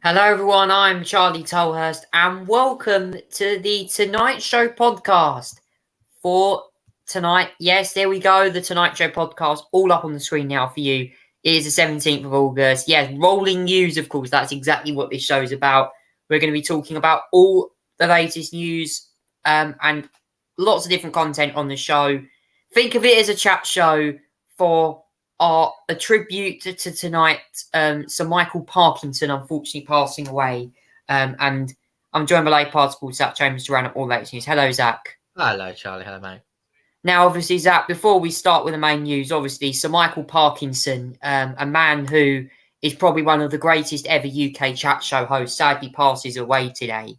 Hello, everyone. I'm Charlie Tolhurst, and welcome to the Tonight Show podcast for tonight. Yes, there we go. The Tonight Show podcast, all up on the screen now for you. It is the 17th of August. Yes, rolling news, of course. That's exactly what this show is about. We're going to be talking about all the latest news and lots of different content on the show. Think of it as a chat show for a tribute to tonight. Sir Michael Parkinson, unfortunately, passing away. And I'm joined by late particle Zach James to run up all the latest news. Hello, Zach. Hello, Charlie. Hello, mate. Now, obviously, Zach, before we start with the main news, obviously, Sir Michael Parkinson, a man who is probably one of the greatest ever UK chat show hosts, sadly passes away today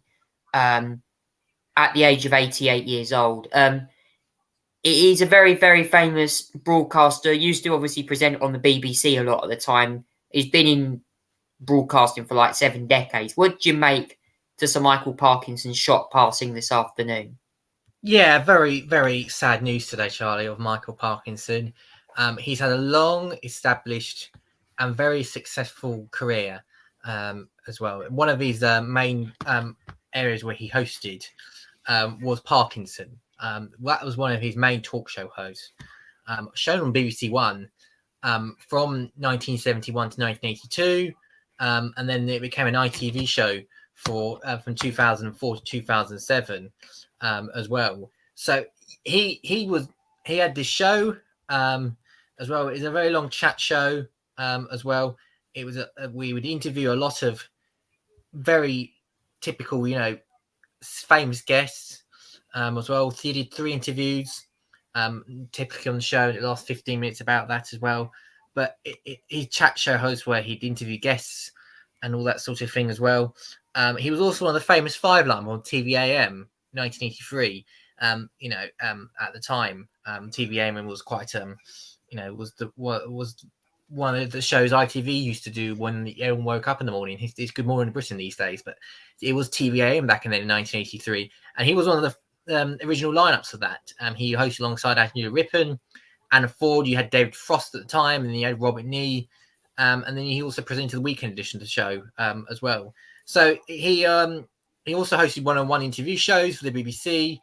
at the age of 88 years old. He's a very, very famous broadcaster. Used to obviously present on the BBC a lot of the time. He's been in broadcasting for like 7 decades. What did you make to Sir Michael Parkinson's shot passing this afternoon? Yeah, very, very sad news today, Charlie, of Michael Parkinson. He's had a long, established, and very successful career as well. One of his main areas where he hosted was Parkinson. That was one of his main talk show hosts, shown on BBC One from 1971 to 1982, and then it became an ITV show for from 2004 to 2007 as well. So he had this show as well. It's a very long chat show as well. It was we would interview a lot of very typical, famous guests as well. So he did 3 interviews typically on the show. It lasts 15 minutes about that as well. But his chat show host where he'd interview guests and all that sort of thing as well. He was also one of the famous 5 Line on TVAM 1983. At the time, TVAM was quite was one of the shows ITV used to do when everyone woke up in the morning. It's Good Morning Britain these days, but it was TVAM back in 1983, and he was one of the original lineups of that. He hosted alongside Angela Rippon, Anna Ford. You had David Frost at the time, and then you had Robert Nee, and then he also presented the weekend edition of the show as well. So he also hosted one-on-one interview shows for the BBC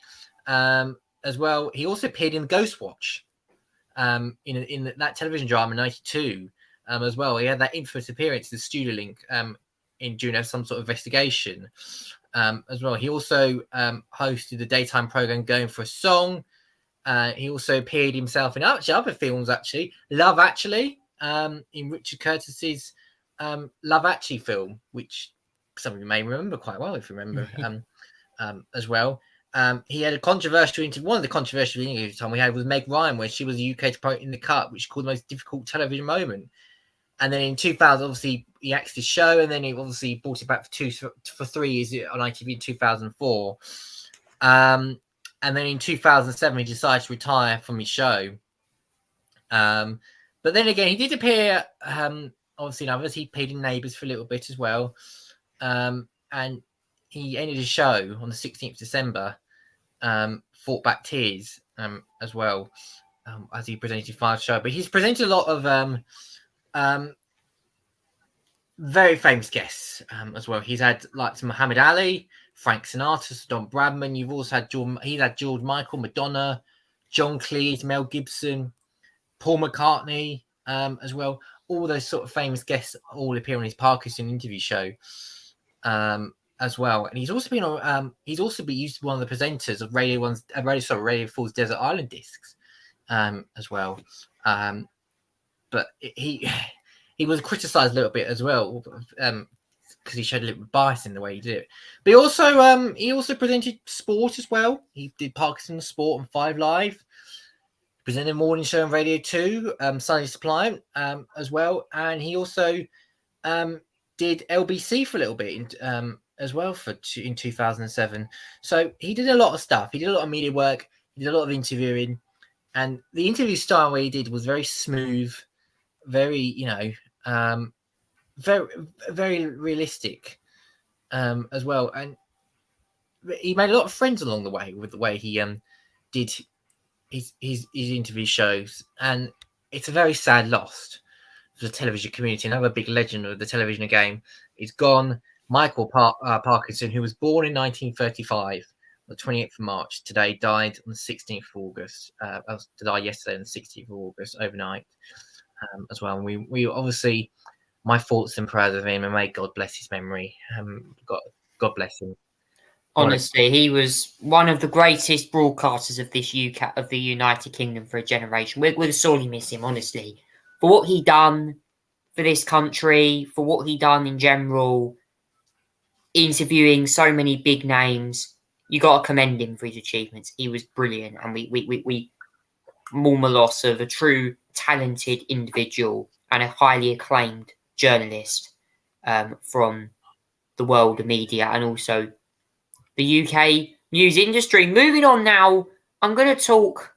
as well. He also appeared in Ghostwatch in that television drama in '92 as well. He had that infamous appearance in the Studio Link during some sort of investigation as well. He also hosted the daytime program Going for a Song. He also appeared himself in other films, actually. Love Actually, in Richard Curtis's Love Actually film, which some of you may remember quite well, if you remember, as well. He had a controversial interview. One of the controversial interviews time we had was Meg Ryan, where she was the UK's pro in the cut, which called the most difficult television moment. And then in 2000, obviously, he axed his show, and then he obviously brought it back for 3 years on ITV in 2004. And then in 2007, he decided to retire from his show. But then again, he did appear, obviously, in others. He appeared in Neighbours for a little bit as well. And he ended his show on the 16th of December, Fought Back Tears as well, as he presented 5 show. But he's presented a lot of very famous guests as well. He's had like Muhammad Ali, Frank Sinatra, Don Bradman. You've also had he's had George Michael, Madonna, John Cleese, Mel Gibson, Paul McCartney as well. All those sort of famous guests all appear on his Parkinson interview show as well. And he's also been on. He's also been used to one of the presenters of Radio 4's Desert Island Discs as well. But he was criticised a little bit as well because he showed a little bias in the way he did it. But he also presented sport as well. He did Parkinson Sport on 5 Live. Presented a morning show on Radio 2, Sunday Supply as well. And he also did LBC for a little bit as well in 2007. So he did a lot of stuff. He did a lot of media work. He did a lot of interviewing. And the interview style where he did was very smooth, very, very, very realistic as well. And he made a lot of friends along the way with the way he did his interview shows. And it's a very sad loss for the television community. Another big legend of the television game is gone. Michael Parkinson, who was born in 1935, the 28th of March, today died on the 16th of August. Died yesterday on the 16th of August, overnight, as well. And we obviously, my thoughts and prayers of him, and may God bless his memory. God bless him. Honestly, he was one of the greatest broadcasters of this UK, of the United Kingdom, for a generation. We'll sorely miss him, honestly, for what he done for this country, for what he done in general, interviewing so many big names. You got to commend him for his achievements. He was brilliant, and we mourn the loss of a true talented individual and a highly acclaimed journalist from the world of media and also the UK news industry. Moving on now, I'm going to talk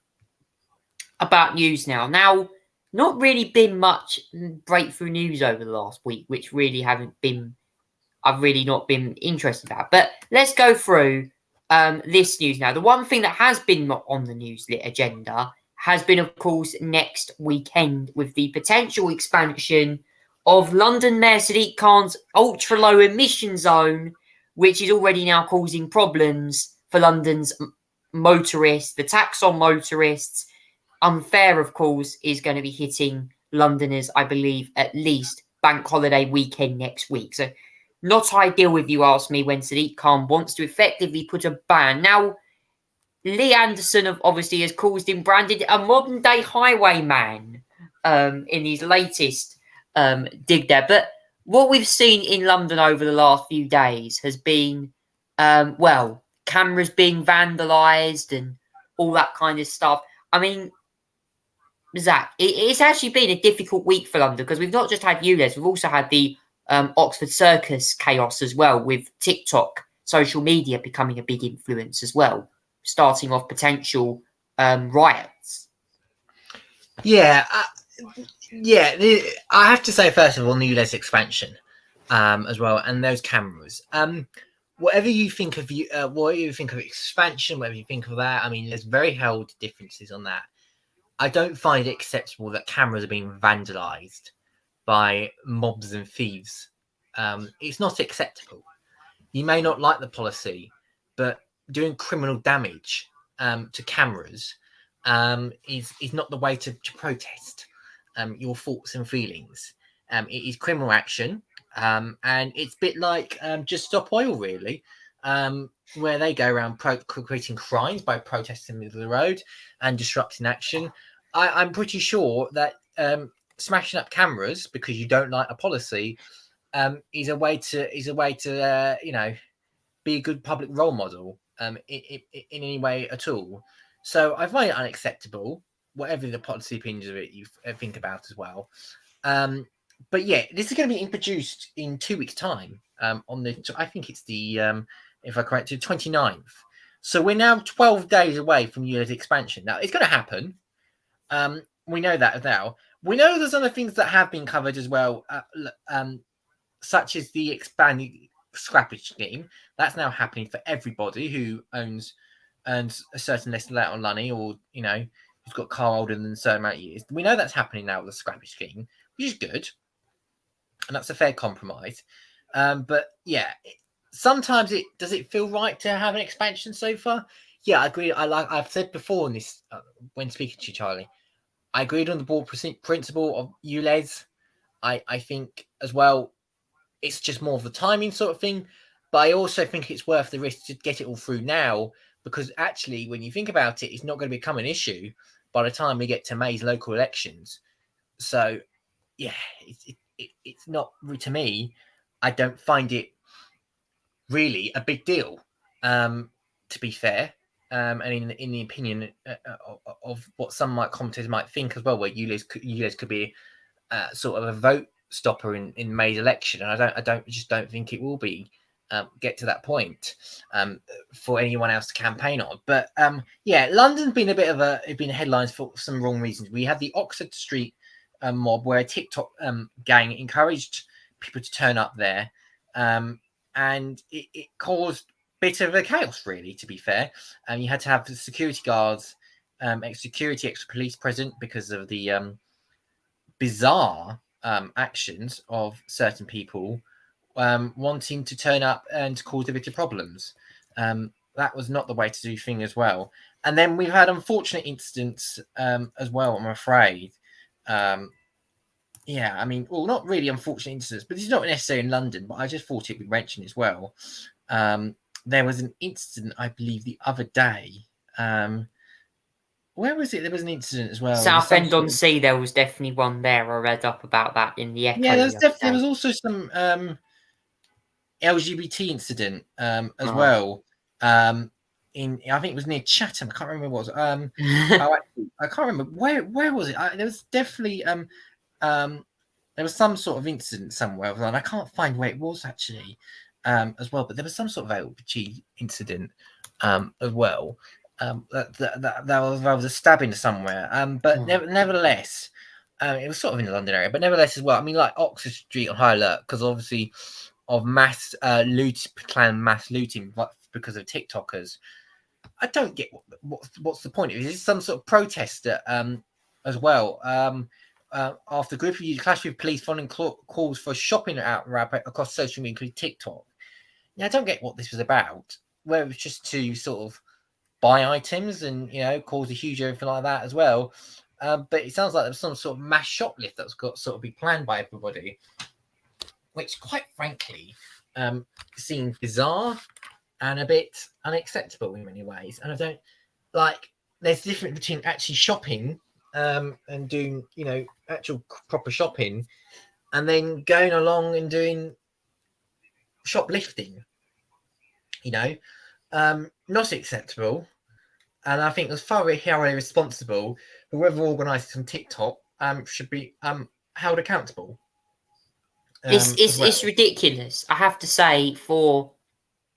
about news now. Now, not really been much breakthrough news over the last week, which really I've really not been interested about. But let's go through this news now. The one thing that has been on the news agenda has been, of course, next weekend with the potential expansion of London Mayor Sadiq Khan's ultra-low emission zone, which is already now causing problems for London's motorists. The tax on motorists, unfair, of course, is going to be hitting Londoners, I believe, at least bank holiday weekend next week. So not ideal, if you ask me, when Sadiq Khan wants to effectively put a ban. Now, Lee Anderson obviously has caused him branded a modern-day highwayman in his latest dig there. But what we've seen in London over the last few days has been, cameras being vandalised and all that kind of stuff. I mean, Zach, it's actually been a difficult week for London because we've not just had ULEZ, we've also had the Oxford Circus chaos as well, with TikTok, social media becoming a big influence as well, starting off potential riots. I have to say, first of all, ULEZ expansion as well, and those cameras. Whatever you think of expansion, whatever you think of that, I mean, there's very held differences on that. I don't find it acceptable that cameras are being vandalised by mobs and thieves. It's not acceptable. You may not like the policy, but doing criminal damage to cameras is not the way to protest your thoughts and feelings. It is criminal action, and it's a bit like Just Stop Oil, really, where they go around creating crimes by protesting in the middle of the road and disrupting action. I'm pretty sure that smashing up cameras because you don't like a policy is a way to be a good public role model in any way at all. So I find it unacceptable, whatever the policy opinions of it you think about as well. But yeah, this is going to be introduced in 2 weeks' time. I think it's the if I correct it, 29th. So we're now 12 days away from ULEZ expansion. Now it's going to happen. We know that now. We know there's other things that have been covered as well, such as the expanded scrappage scheme. That's now happening for everybody who earns a certain less amount of money, or who's got a car older than a certain amount of years. We know that's happening now with the scrappage scheme, which is good, and that's a fair compromise. But yeah, sometimes does it feel right to have an expansion so far? Yeah, I agree. I've said before in this when speaking to you, Charlie, I agreed on the broad principle of ULEZ. I think as well, it's just more of the timing sort of thing. But I also think it's worth the risk to get it all through now, because actually, when you think about it, it's not going to become an issue by the time we get to May's local elections. So, yeah, it's not, to me, I don't find it really a big deal, to be fair. And in the opinion of what some commentators might think as well, where ULEZ could be sort of a vote stopper in May's election, and I don't think it will be get to that point for anyone else to campaign on. But yeah, London's been been headlines for some wrong reasons. We had the Oxford Street mob, where a TikTok gang encouraged people to turn up there, and it caused bit of a chaos, really, to be fair. You had to have the security guards, extra police present because of the bizarre actions of certain people wanting to turn up and cause a bit of problems. That was not the way to do things as well. And then we've had unfortunate incidents as well, I'm afraid. Yeah, I mean, well, not really unfortunate incidents, but this is not necessarily in London, but I just thought it would mention as well. There was an incident, I believe, the other day. Where was it? There was an incident as well. Southend-on-Sea, there was definitely one there. I read up about that in the Echo. Yeah, there was also some LGBT incident as well. I think it was near Chatham. I can't remember what it was. I can't remember where was it. There was definitely there was some sort of incident somewhere, and I can't find where it was actually as well. But there was some sort of LGBT incident as well. That was a stabbing somewhere. But nevertheless, it was sort of in the London area. But nevertheless, as well, I mean, like Oxford Street on high alert because obviously of mass looting because of TikTokers. I don't get what's the point. Is this some sort of protest as well? After group of you clashed with police following calls for shopping outright across social media, including TikTok. Now, I don't get what this was about. Where it was just to sort of buy items and cause a huge everything like that as well. But it sounds like there was some sort of mass shoplift that's got sort of be planned by everybody, which, quite frankly, seems bizarre and a bit unacceptable in many ways. And I don't like. There's a difference between actually shopping and doing, actual proper shopping, and then going along and doing shoplifting. Not acceptable. And I think as far as how irresponsible, whoever organised it on TikTok should be held accountable. It's ridiculous. I have to say, for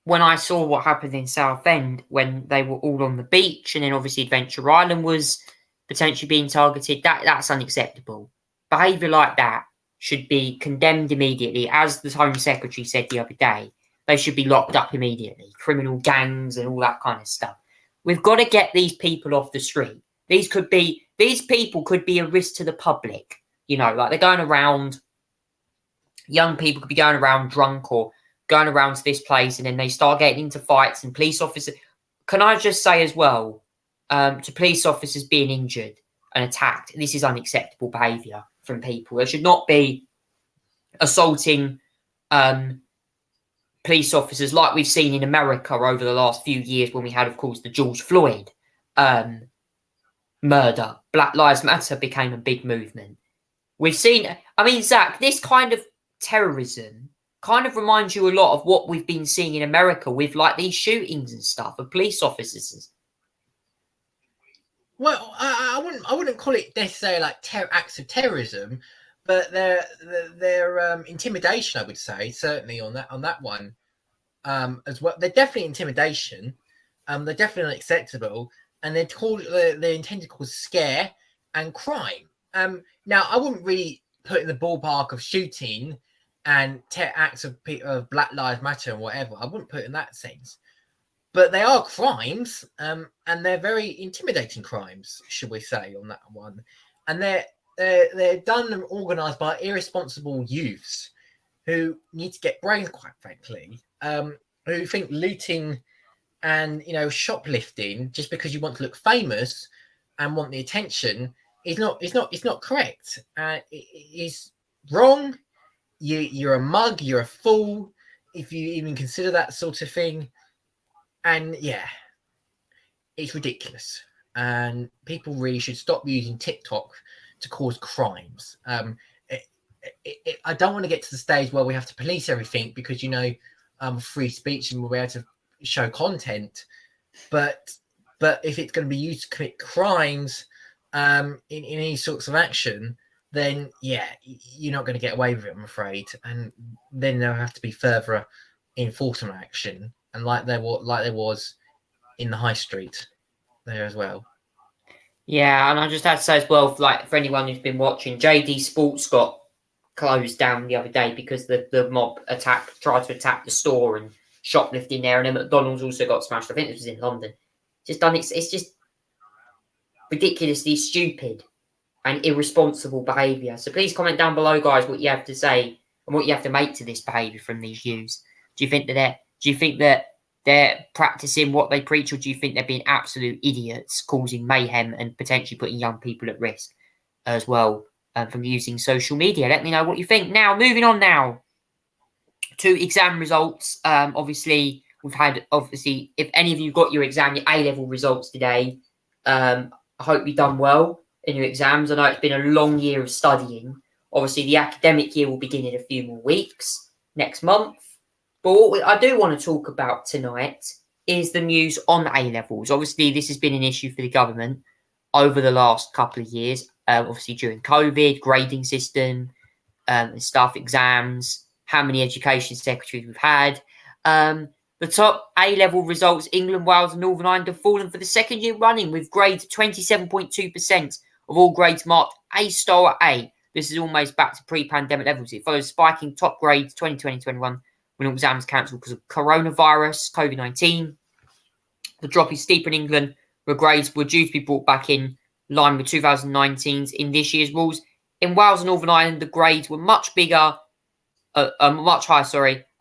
when I saw what happened in Southend when they were all on the beach, and then obviously Adventure Island was potentially being targeted, that's unacceptable. Behaviour like that should be condemned immediately. As the Home Secretary said the other day, they should be locked up immediately. Criminal gangs and all that kind of stuff. We've got to get these people off the street. These people could be a risk to the public. Like they're going around. Young people could be going around drunk or going around to this place, and then they start getting into fights, and police officers. Can I just say as well, to police officers being injured and attacked, this is unacceptable behaviour from people. There should not be assaulting police officers like we've seen in America over the last few years when we had, of course, the George Floyd murder. Black Lives Matter became a big movement. We've seen, Zach, this kind of terrorism kind of reminds you a lot of what we've been seeing in America with like these shootings and stuff of police officers. Well, I wouldn't call it necessarily like acts of terrorism, but they're intimidation. I would say certainly on that one as well. They're definitely intimidation. They're definitely unacceptable, and they're intended to cause scare and crime. Now, I wouldn't really put in the ballpark of shooting and acts of Black Lives Matter and whatever. I wouldn't put it in that sense. But they are crimes, and they're very intimidating crimes, should we say, on that one. And they're done and organised by irresponsible youths who need to get brains, quite frankly, who think looting and shoplifting just because you want to look famous and want the attention is not correct. It is wrong. You're a mug. You're a fool if you even consider that sort of thing. And yeah, it's ridiculous. And people really should stop using TikTok to cause crimes. I don't want to get to the stage where we have to police everything because free speech and we'll be able to show content. But if it's going to be used to commit crimes in any sorts of action, then yeah, you're not going to get away with it, I'm afraid. And then there'll have to be further enforcement action, and like there was in the high street there as well. Yeah, and I just had to say as well, for anyone who's been watching, JD Sports got closed down the other day because the mob tried to attack the store and shoplifting there, and then McDonald's also got smashed. I think this was in London. It's just ridiculously stupid and irresponsible behaviour. So please comment down below, guys, what you have to say and what you have to make to this behaviour from these youths. Do you think that they're practicing what they preach, or do you think they're being absolute idiots, causing mayhem and potentially putting young people at risk as well from using social media? Let me know what you think. Now, moving on now to exam results. Obviously, if any of you got your exam, your A-level results today, I hope you've done well in your exams. I know it's been a long year of studying. Obviously, the academic year will begin in a few more weeks, next month. But what I do want to talk about tonight is the news on A-levels. Obviously, this has been an issue for the government over the last couple of years. Obviously, during COVID, grading system and stuff, exams, how many education secretaries we've had. The top A-level results, England, Wales and Northern Ireland have fallen for the second year running, with grades 27.2% of all grades marked A star or A. This is almost back to pre-pandemic levels. It follows spiking top grades 2020-21 when all exams cancelled because of coronavirus, COVID-19. The drop is steeper in England, where grades were due to be brought back in line with 2019's in this year's rules. In Wales and Northern Ireland, the grades were much higher, are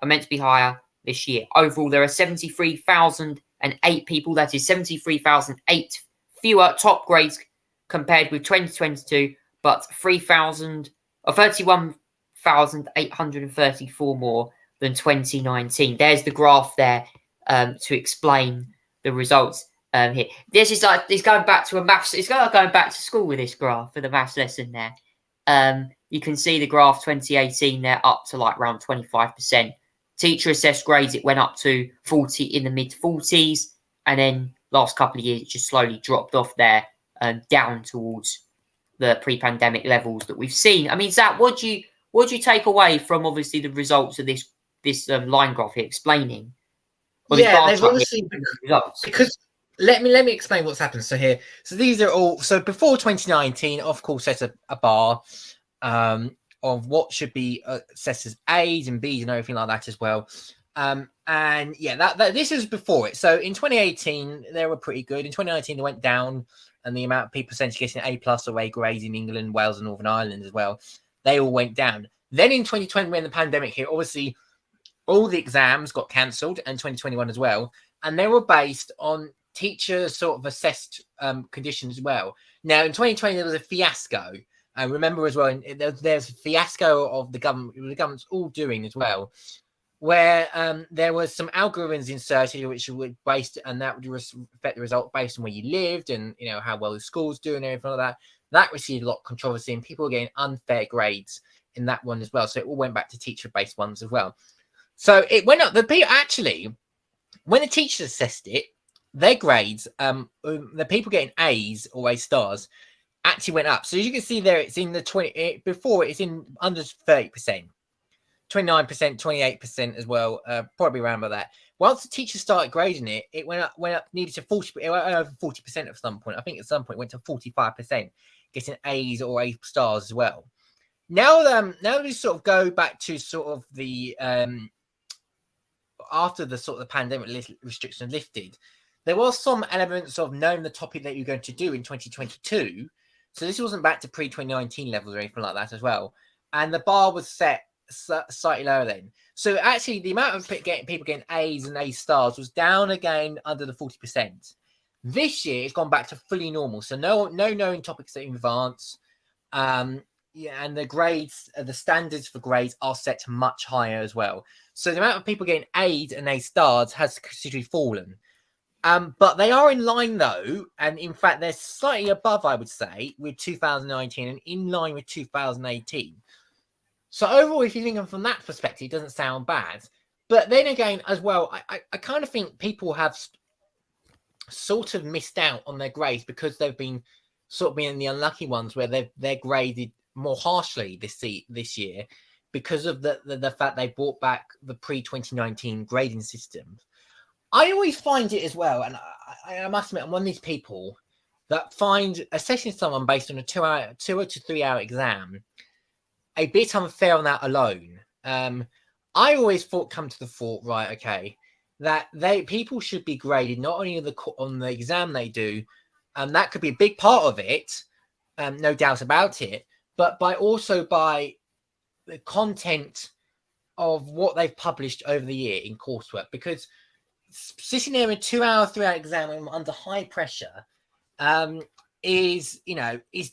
meant to be higher this year. Overall, there are 73,008 people, that is 73,008 fewer top grades compared with 2022, but 31,834 more than 2019. There's the graph there to explain the results here. This is like, it's going back to a maths, it's like going back to school with this graph for the maths lesson there. You can see the graph 2018 there up to like around 25%. Teacher assessed grades, it went up to 40 in the mid 40s, and then last couple of years it just slowly dropped off there and down towards the pre-pandemic levels that we've seen. I mean, Zach, what do you take away from obviously the results of this line graph here explaining? Yeah, they've obviously because let me explain what's happened. So these are all. So before 2019, of course, there's a bar of what should be assessed as A's and B's and everything like that as well. And yeah, that this is before it. So in 2018, they were pretty good. In 2019, they went down, and the amount of people essentially getting A+ or A grades in England, Wales, and Northern Ireland as well, they all went down. Then in 2020, when the pandemic hit, obviously all the exams got cancelled, and 2021 as well, and they were based on teacher sort of assessed conditions as well. Now in 2020, there was a fiasco. And remember as well, there's a fiasco of the government's all doing as well, where there was some algorithms inserted which were based, and that would affect the result based on where you lived and how well the school's doing and everything like that. That received a lot of controversy, and people were getting unfair grades in that one as well. So it all went back to teacher-based ones as well. So it went up. The people actually, when the teachers assessed it, their grades, the people getting A's or A stars, actually went up. So as you can see there, it's in the 20. Before it's in under 30%, 29%, 28% as well. Probably around about that. Once the teachers started grading it, it went up needed to 40. It went over 40% at some point. I think at some point it went to 45%, getting A's or A stars as well. Now we sort of go back to sort of the after the sort of the pandemic restrictions lifted, there was some elements of knowing the topic that you're going to do in 2022. So this wasn't back to pre-2019 levels or anything like that as well. And the bar was set slightly lower then. So actually the amount of people getting A's and A stars was down again under the 40%. This year it's gone back to fully normal. So no knowing topics in advance. Yeah, and the grades, the standards for grades are set much higher as well. So the amount of people getting A's and A stars has considerably fallen. But they are in line though, and in fact they're slightly above, I would say, with 2019 and in line with 2018. So overall, if you think of it from that perspective, it doesn't sound bad. But then again, as well, I kind of think people have sort of missed out on their grades because they've been sort of being the unlucky ones where they're graded more harshly this year because of the fact they brought back the pre-2019 grading system. I always find it as well, and I must admit, I'm one of these people that find assessing someone based on a 2 to 3 hour exam a bit unfair on that alone. I always come to the thought, right, okay, that people should be graded not only on the exam they do, and that could be a big part of it, no doubt about it, but by the content of what they've published over the year in coursework, because sitting there in 2 hour, 3 hour exam under high pressure is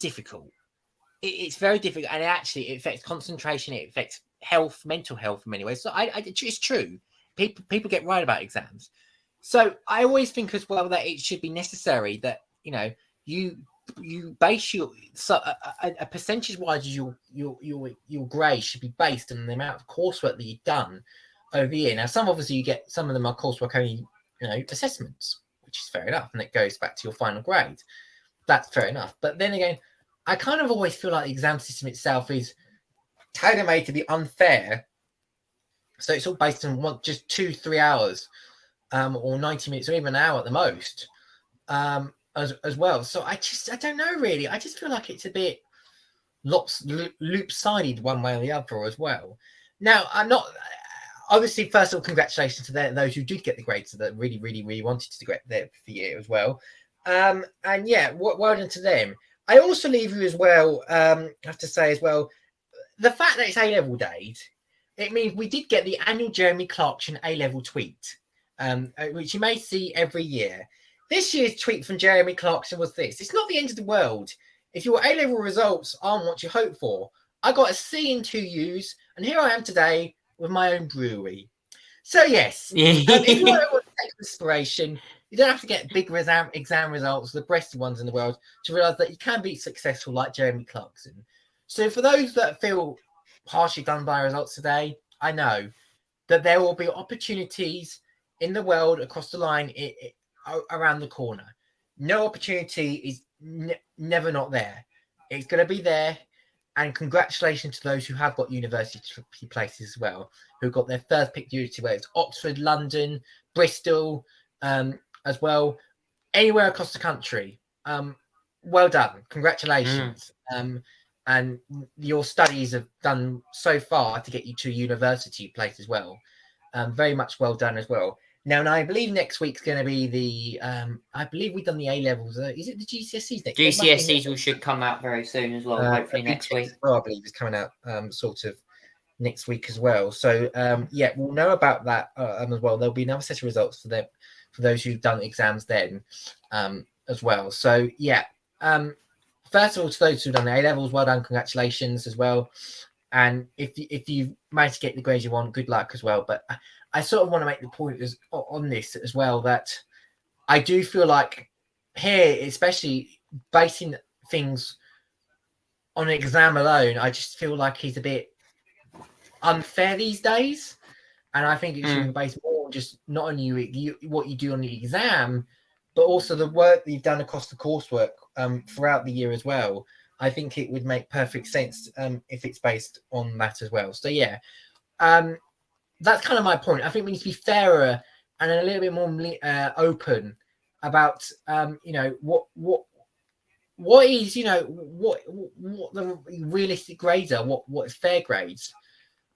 difficult. It's very difficult, and it affects concentration. It affects health, mental health in many ways. So it's true. People get right about exams. So I always think as well that it should be necessary that you base a percentage wise your grade should be based on the amount of coursework that you've done over the year. Now, some of them are coursework only, assessments, which is fair enough, and it goes back to your final grade. That's fair enough. But then again, I kind of always feel like the exam system itself is tailor-made to be unfair. So it's all based on just 2-3 hours, or 90 minutes, or even an hour at the most, as well. So I don't know really. I just feel like it's a bit loop-sided one way or the other as well. Now, I'm not. Obviously, first of all, congratulations to those who did get the grades that really, really, really wanted to get there for the year as well. And yeah, well done to them. I also leave you as well, have to say as well, the fact that it's A-level days, it means we did get the annual Jeremy Clarkson A-level tweet, which you may see every year. This year's tweet from Jeremy Clarkson was this: "It's not the end of the world. If your A-level results aren't what you hope for, I got a C in 2 U's, and here I am today with my own brewery." So yes, if you want to take inspiration, you don't have to get big exam results, the best ones in the world, to realise that you can be successful like Jeremy Clarkson. So for those that feel harshly done by results today, I know that there will be opportunities in the world across the line around the corner. No opportunity is never not there. It's going to be there. And congratulations to those who have got university places as well, who got their first pick university, whether it's Oxford, London, Bristol, as well, anywhere across the country. Well done. Congratulations. And your studies have done so far to get you to a university place as well. Very much well done as well. Now, I believe next week's going to be the, I believe we've done the A-levels. Is it the GCSEs next week? GCSEs should come out very soon as well, hopefully next week. Well, I believe it's coming out sort of next week as well. So, yeah, we'll know about that as well. There'll be another set of results for them, for those who've done exams then as well. So, yeah. First of all, to those who've done the A-levels, well done. Congratulations as well. And if you manage to get the grades you want, good luck as well. But I sort of want to make the point on this as well, that I do feel like here, especially basing things on an exam alone, I just feel like he's a bit unfair these days. And I think it should be based more on just not only what you do on the exam, but also the work that you've done across the coursework throughout the year as well. I think it would make perfect sense if it's based on that as well. So, yeah. That's kind of my point. I think we need to be fairer and a little bit more open about, what is, what the realistic grades are, what is fair grades,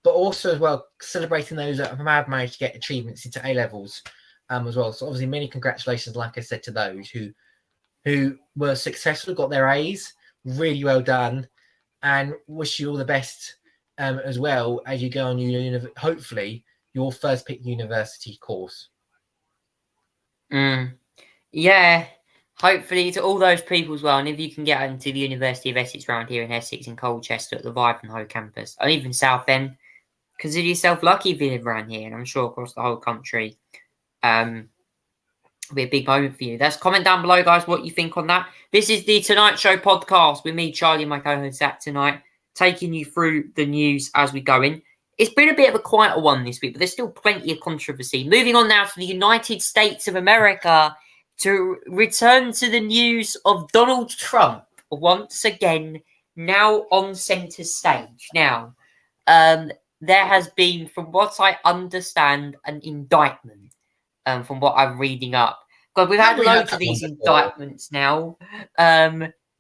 but also as well celebrating those that have managed to get achievements into A-levels as well. So obviously, many congratulations, like I said, to those who were successful, got their A's. Really well done, and wish you all the best. As well as you go on hopefully your first pick university course. Yeah, hopefully to all those people as well. And if you can get into the University of Essex around here in Essex and Colchester at the Ivanhoe campus, or even Southend, consider yourself lucky if you live around here. And I'm sure across the whole country, it'll be a big moment for you. That's comment down below, guys, what you think on that. This is the Tonight Show podcast with me, Charlie, and my co-host Zach tonight, taking you through the news as we go in. It's been a bit of a quieter one this week, but there's still plenty of controversy. Moving on now to the United States of America to return to the news of Donald Trump once again, now on centre stage. Now, there has been, from what I understand, an indictment, from what I'm reading up. God, we've had loads of these indictments now.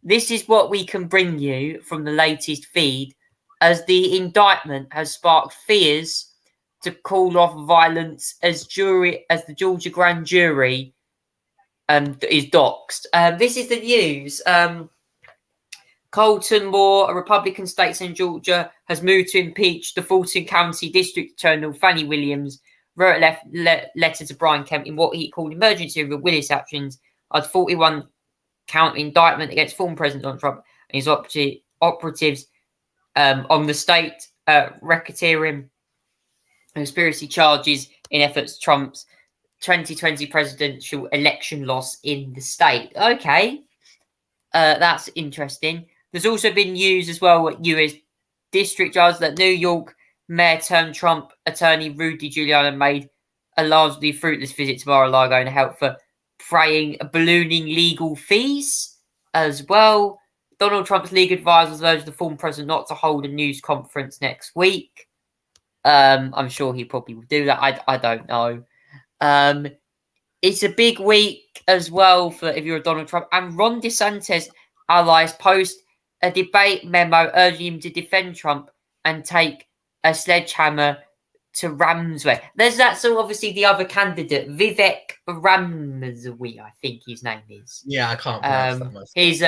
This is what we can bring you from the latest feed, as the indictment has sparked fears to call off violence as the Georgia grand jury is doxxed. This is the news. Colton Moore, a Republican state in Georgia, has moved to impeach the Fulton County District Attorney Fannie Williams, wrote a letter to Brian Kemp in what he called emergency over Willis actions, a 41 count indictment against former President Donald Trump and his operatives on the state racketeering conspiracy charges in efforts to Trump's 2020 presidential election loss in the state. Okay, that's interesting. There's also been news as well at US District Judge that New York Mayor turned Trump attorney Rudy Giuliani made a largely fruitless visit to Mar-a-Lago and help for praying ballooning legal fees as well. Donald Trump's legal advisors urged the former president not to hold a news conference next week. I'm sure he probably will do that. I don't know. It's a big week as well for if you're a Donald Trump. And Ron DeSantis allies post a debate memo urging him to defend Trump and take a sledgehammer to Ramsey. There's that, so obviously the other candidate, Vivek Ramsey, I think his name is. Yeah, I can't pronounce that myself. He's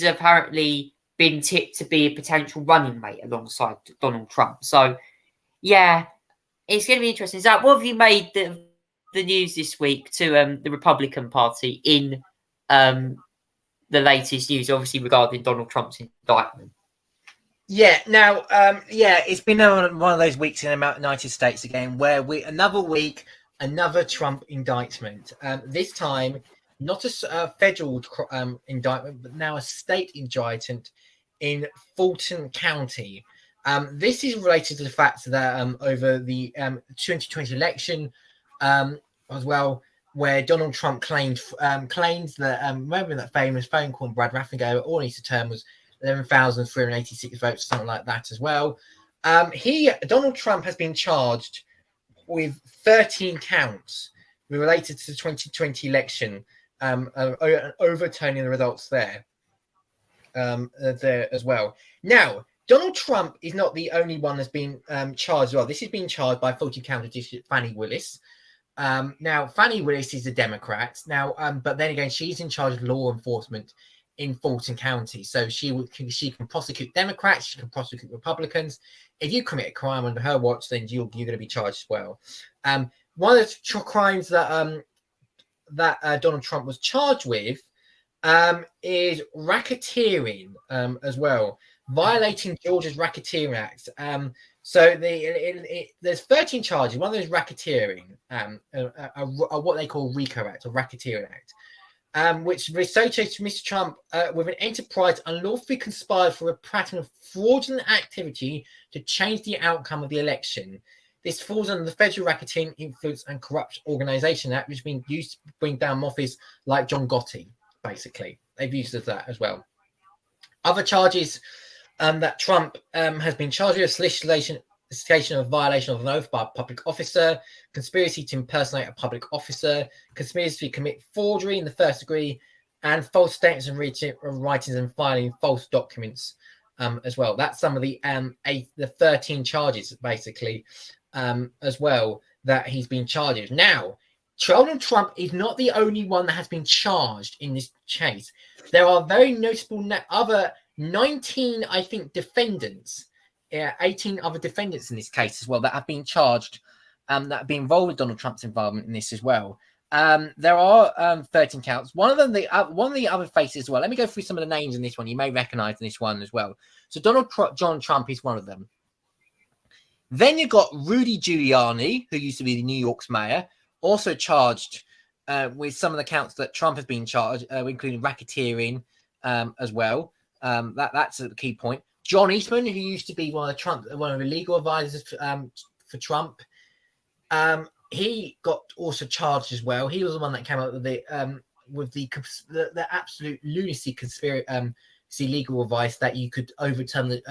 apparently been tipped to be a potential running mate alongside Donald Trump. So, yeah, it's going to be interesting. Zach, what have you made the news this week to the Republican Party in the latest news, obviously regarding Donald Trump's indictment? Yeah, now, it's been one of those weeks in the United States again where another week, another Trump indictment. This time, not a federal indictment, but now a state indictment in Fulton County. This is related to the fact that over the 2020 election as well, where Donald Trump claims that, remember that famous phone call Brad Raffensperger, all he needs to turn was 11,386 votes, something like that as well. Donald Trump has been charged with 13 counts related to the 2020 election, overturning the results there as well. Now, Donald Trump is not the only one that's been charged as well. This is being charged by Fulton County District Fannie Willis. Now, Fannie Willis is a Democrat. Now, but then again, she's in charge of law enforcement in Fulton County. So she can prosecute Democrats, she can prosecute Republicans. If you commit a crime under her watch, then you're going to be charged as well. One of the crimes that Donald Trump was charged with is racketeering as well, violating Georgia's Racketeering Act. So there's 13 charges. One of those racketeering, what they call RICO Act, or Racketeering Act, which associates Mr. Trump with an enterprise unlawfully conspired for a pattern of fraudulent activity to change the outcome of the election. This falls under the Federal Racketeering, Influence and Corrupt Organization Act, which has been used to bring down mobsters like John Gotti, basically. They've used that as well. Other charges that Trump has been charged with: solicitation of violation of an oath by a public officer, conspiracy to impersonate a public officer, conspiracy to commit forgery in the first degree, and false statements and writings and filing false documents as well. That's some of the 13 charges, basically, as well, that he's been charged with. Now, Donald Trump is not the only one that has been charged in this case. There are very notable other 19, I think, defendants, 18 other defendants in this case as well that have been charged, that have been involved with Donald Trump's involvement in this as well. There are 13 counts. One of the other faces as well. Let me go through some of the names in this one. You may recognize in this one as well. So John Trump is one of them. Then you've got Rudy Giuliani, who used to be the New York's mayor, also charged with some of the counts that Trump has been charged, including racketeering as well. That's a key point. John Eastman, who used to be one of the legal advisors for Trump, he got also charged as well. He was the one that came up with the absolute lunacy conspiracy legal advice that you could overturn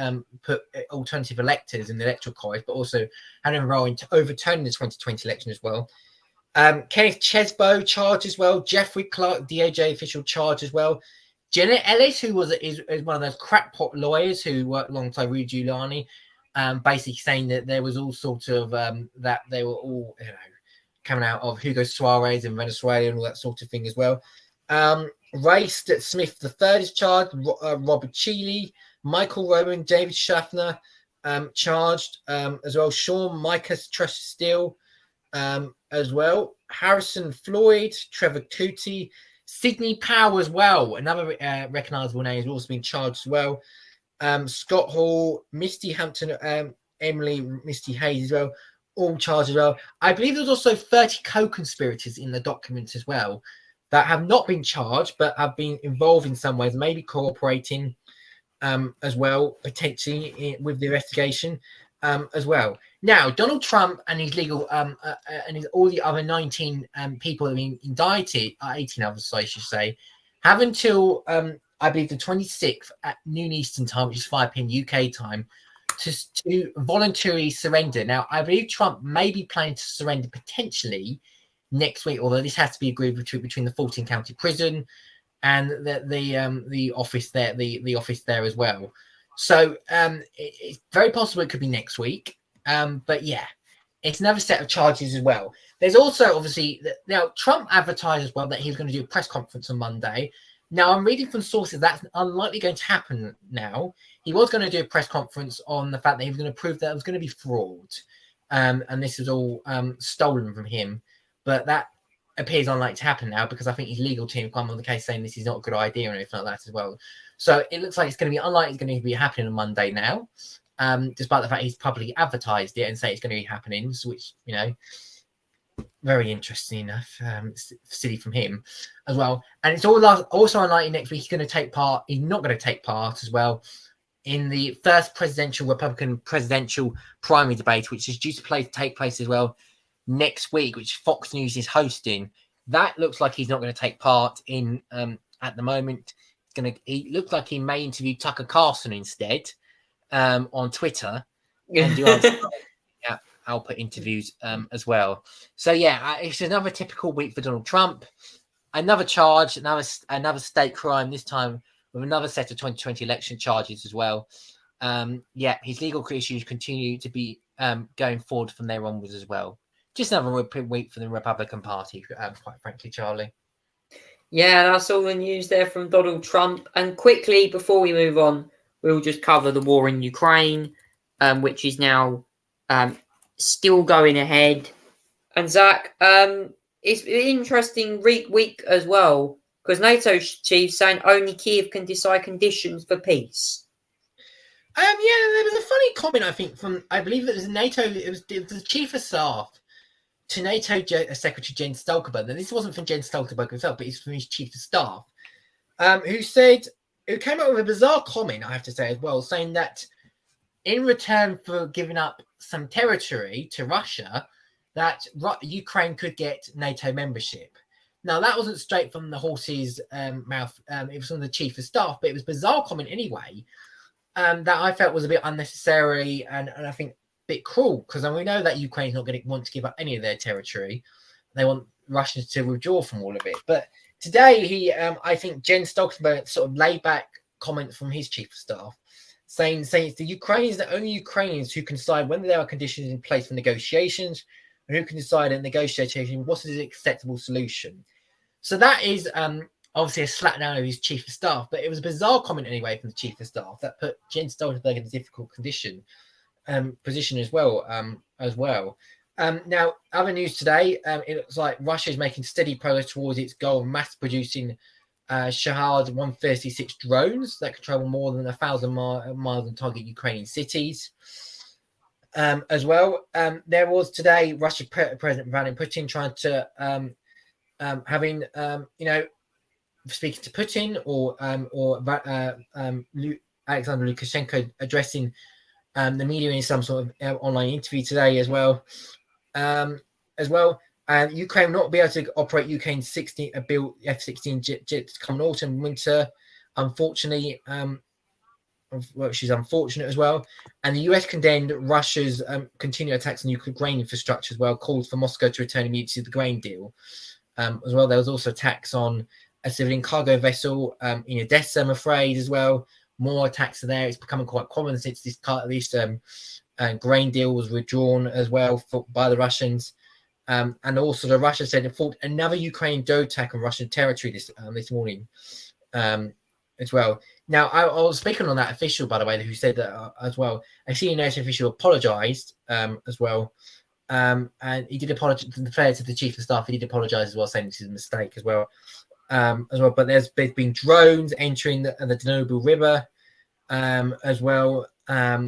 put alternative electors in the electoral college, but also had a role in overturning the 2020 election as well. Kenneth Chesebro charged as well. Jeffrey Clark, DOJ official, charged as well. Janet Ellis, who is one of those crackpot lawyers who worked alongside Rudy Giuliani, basically saying that there was all sorts of that they were all coming out of Hugo Suarez in Venezuela and all that sort of thing as well. Ray Smith III is charged. Robert Cheeley, Michael Rowan, David Schaffner charged as well. Sean Micah Trust Steele as well. Harrison Floyd, Trevor Cootie, Sidney Powell as well. Another recognisable name has also been charged as well. Scott Hall, Misty Hampton, Emily Misty Hayes as well, all charged as well. I believe there's also 30 co-conspirators in the documents as well that have not been charged but have been involved in some ways, maybe cooperating as well, potentially with the investigation as well. Now, Donald Trump and his legal and all the other 19 people that have been indicted, 18 others, I should say, have until I believe the 26th at noon Eastern time, which is 5 p.m. UK time, to voluntarily surrender. Now, I believe Trump may be planning to surrender potentially next week, although this has to be agreed between the 14 county prison and the office there, the office there as well. So it's very possible it could be next week. But yeah, it's another set of charges as well. There's also obviously now Trump advertised as well that he was going to do a press conference on Monday. Now I'm reading from sources that's unlikely going to happen now. He was going to do a press conference on the fact that he was going to prove that it was going to be fraud. And this was all stolen from him. But that appears unlikely to happen now because I think his legal team come on the case saying this is not a good idea or anything like that as well. So it looks like it's going to be unlikely it's going to be happening on Monday now, despite the fact he's publicly advertised it and say it's going to be happening, which, you know, very interesting enough, silly from him as well. And it's also unlikely next week he's going to take part. He's not going to take part as well in the first Republican presidential primary debate, which is due to take place as well next week, which Fox News is hosting. That looks like he's not going to take part in at the moment. He looks like he may interview Tucker Carlson instead on Twitter and do output interviews as well. So yeah, it's another typical week for Donald Trump. Another charge, another state crime, this time with another set of 2020 election charges as well. His legal issues continue to be going forward from there onwards as well. Just another week for the Republican Party, quite frankly, Charlie. Yeah, that's all the news there from Donald Trump. And quickly, before we move on, we'll just cover the war in Ukraine, which is now still going ahead. And Zach, it's an interesting week as well, because NATO chiefs saying only Kyiv can decide conditions for peace. There was a funny comment, I think, from, I believe it was NATO, it was the chief of staff to NATO Secretary Jens Stoltenberg. And this wasn't from Jens Stoltenberg himself, but it's from his chief of staff, who came up with a bizarre comment, I have to say as well, saying that in return for giving up some territory to Russia, that Ukraine could get NATO membership. Now, that wasn't straight from the horse's mouth. It was from the chief of staff, but it was a bizarre comment anyway, that I felt was a bit unnecessary and I think a bit cruel, because we know that Ukraine's not going to want to give up any of their territory. They want Russians to withdraw from all of it. But today, I think Jens Stoltenberg sort of laid back comments from his chief of staff, saying it's the Ukrainians, the only Ukrainians who can decide when there are conditions in place for negotiations, and who can decide in negotiation what is an acceptable solution. So that is obviously a slap down of his chief of staff, but it was a bizarre comment anyway from the chief of staff that put Jens Stoltenberg in a difficult position as well. Now, other news today, it looks like Russia is making steady progress towards its goal of mass producing Shahed 136 drones that can travel more than 1,000 miles and target Ukrainian cities. As well, there was today Russian President Vladimir Putin trying to speaking to Putin or Alexander Lukashenko addressing the media in some sort of online interview today as well. Ukraine will not be able to operate Ukraine's built F-16 jets coming autumn and winter, unfortunately. Which is unfortunate as well. And the US condemned Russia's continued attacks on Ukraine infrastructure as well, called for Moscow to return immediately to the grain deal. As well, there was also attacks on a civilian cargo vessel in Odessa, I'm afraid, as well. More attacks are there. It's becoming quite common since this grain deal was withdrawn as well by the Russians. And also, the Russia said it fought another Ukrainian drone attack on Russian territory this morning as well. Now, I was speaking on that official, by the way, who said that as well. A senior NATO official apologised as well. And he did apologise, fair to the chief of staff, he did apologise as well, saying this is a mistake as well. But there's been drones entering the Danube River as well,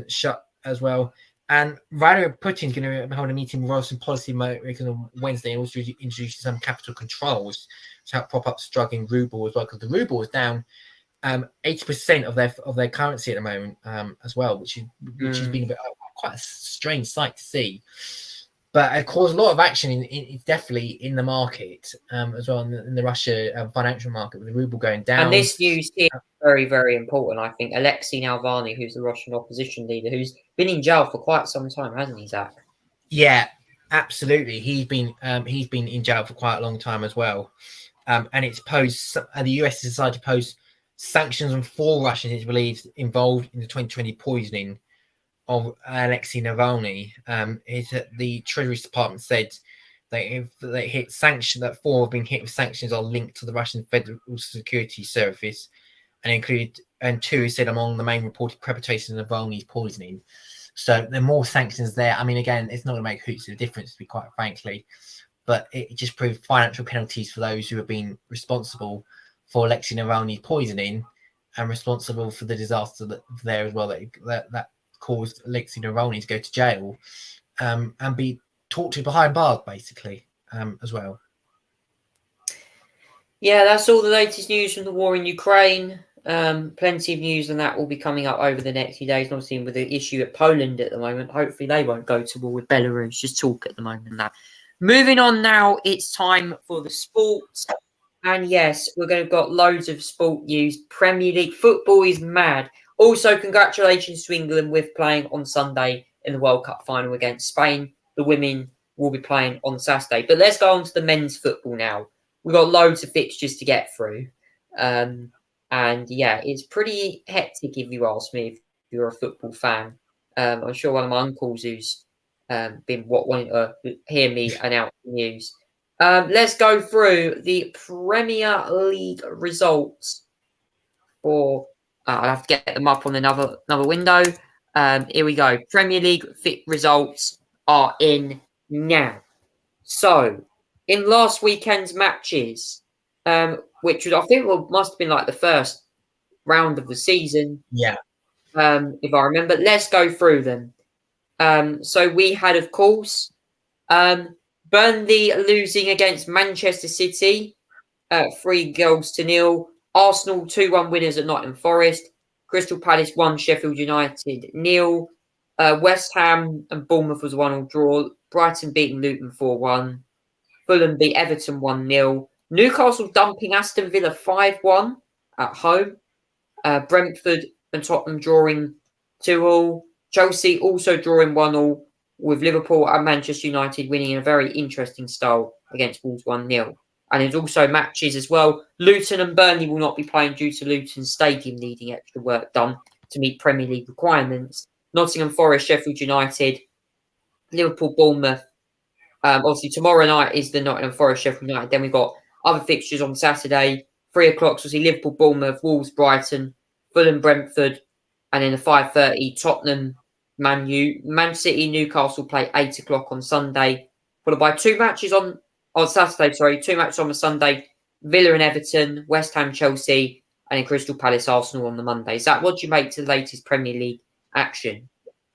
shut as well. And Vladimir Putin's going to hold a meeting with Russian policy makers on Wednesday and also introduce some capital controls to help prop up struggling ruble as well, because the ruble is down 80% of their currency at the moment as well, which has been quite a strange sight to see. But it caused a lot of action in definitely in the market as well, in the Russia financial market, with the ruble going down. And this news is very, very important, I think. Alexei Navalny, who's the Russian opposition leader, who's been in jail for quite some time, hasn't he, Zach? Yeah, absolutely. He's been in jail for quite a long time as well. And it's posed, the US has decided to pose sanctions on 4 Russians it's believed involved in the 2020 poisoning of Alexei Navalny. The Treasury Department said that 4 have been hit with sanctions are linked to the Russian Federal Security Service, and 2 said among the main reported perpetrators of Navalny's poisoning. So there are more sanctions there. I mean, again, it's not going to make hoots of a difference, to be quite frankly, but it just proved financial penalties for those who have been responsible for Alexei Navalny's poisoning and responsible for the disaster there as well that caused Alexei Navalny to go to jail and be tortured behind bars, basically, as well. Yeah, that's all the latest news from the war in Ukraine. Plenty of news on that will be coming up over the next few days. Not seeing with the issue at Poland at the moment. Hopefully they won't go to war with Belarus. Just talk at the moment. That. Moving on now, it's time for the sports. And yes, we're going to got loads of sport news. Premier League football is mad. Also, congratulations to England with playing on Sunday in the World Cup final against Spain. The women will be playing on Saturday. But let's go on to the men's football now. We've got loads of fixtures to get through. And yeah, it's pretty hectic if you ask me, if you're a football fan. I'm sure one of my uncles who's been wanting to hear me announce the news. Let's go through the Premier League results for... I'll have to get them up on another window. Here we go. Premier League results are in now. So, in last weekend's matches, which was, I think must have been like the first round of the season. Yeah. If I remember. Let's go through them. So we had, of course, Burnley losing against Manchester City, 3-0. Arsenal 2-1 winners at Nottingham Forest. Crystal Palace 1, Sheffield United 0. West Ham and Bournemouth was 1-1 draw. Brighton beating Luton 4-1. Fulham beat Everton 1-0. Newcastle dumping Aston Villa 5-1 at home. Brentford and Tottenham drawing 2-2. Chelsea also drawing 1-1 with Liverpool and Manchester United winning in a very interesting style against Wolves 1-0. And there's also matches as well. Luton and Burnley will not be playing due to Luton Stadium needing extra work done to meet Premier League requirements. Nottingham Forest, Sheffield United, Liverpool, Bournemouth. Obviously, tomorrow night is the Nottingham Forest, Sheffield United. Then we've got other fixtures on Saturday. 3 o'clock, so see Liverpool, Bournemouth, Wolves, Brighton, Fulham, Brentford. And then the 5:30, Tottenham, Man U. Man City, Newcastle play 8 o'clock on Sunday. Followed by 2 matches on Saturday, 2 matches on the Sunday. Villa and Everton, West Ham, Chelsea, and then Crystal Palace, Arsenal on the Monday. Zach, what do you make to the latest Premier League action?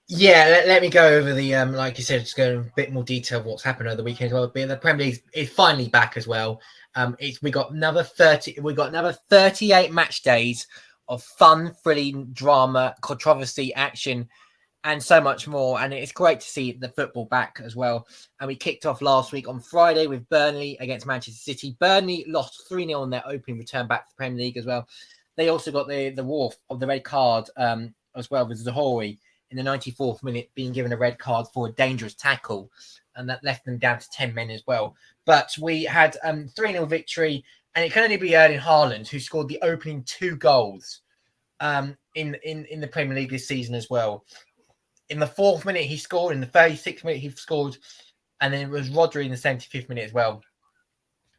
Yeah, let me go over the like you said, just go in a bit more detail of what's happened over the weekend. Well, the Premier League is finally back as well. We got another 38 match days of fun, thrilling drama, controversy, action, and so much more. And it's great to see the football back as well. And we kicked off last week on Friday with Burnley against Manchester City. Burnley lost 3-0 on their opening return back to the Premier League as well. They also got the wharf of the red card as well with Zahouri in the 94th minute being given a red card for a dangerous tackle. And that left them down to 10 men as well. But we had 3-0 victory. And it can only be Erling Haaland who scored the opening 2 goals in the Premier League this season as well. In the 4th minute, he scored. In the 36th minute, he scored And then it was Rodri in the 75th minute as well.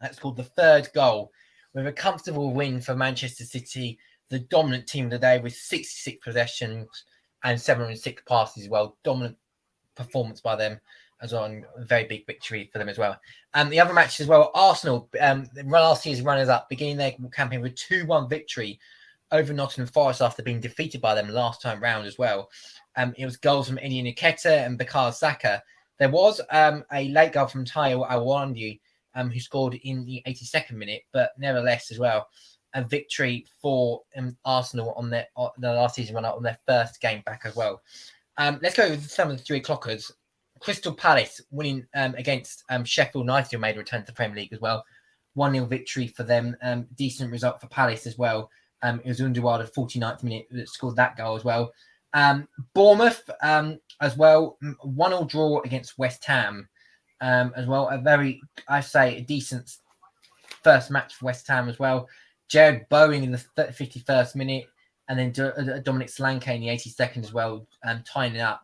That scored the third goal with a comfortable win for Manchester City, the dominant team of the day with 66 possessions and 706 passes as well. Dominant performance by them as well, and a very big victory for them as well. And the other matches as well, Arsenal, last year's runners-up, beginning their campaign with 2-1 victory over Nottingham Forest after being defeated by them last time round as well. It was goals from Eddie Nketiah and Bukayo Saka. There was a late goal from Tayo Awoniyi, who scored in the 82nd minute, but nevertheless as well, a victory for Arsenal on the last season run-up on their first game back as well. Let's go with some of the 3 o'clockers. Crystal Palace winning against Sheffield United, who made a return to the Premier League as well. 1-0 victory for them. Decent result for Palace as well. It was Underwood, 49th minute, that scored that goal as well. Bournemouth as well. 1-1 draw against West Ham as well. A decent first match for West Ham as well. Jared Bowen in the 51st minute. And then Dominic Solanke in the 82nd as well, tying it up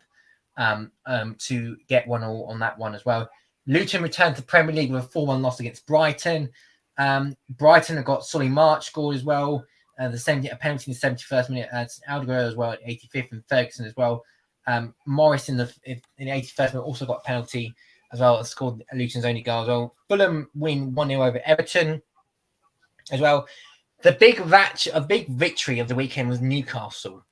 to get 1-1 on that one as well. Luton returned to the Premier League with a 4-1 loss against Brighton. Brighton have got Solly March scored as well. A penalty in the 71st minute. Alderweireld as well at 85th, and Ferguson as well. Morris in the 81st minute also got a penalty as well. Scored Luton's only goal as well. Fulham win 1-0 over Everton as well. The big victory of the weekend was Newcastle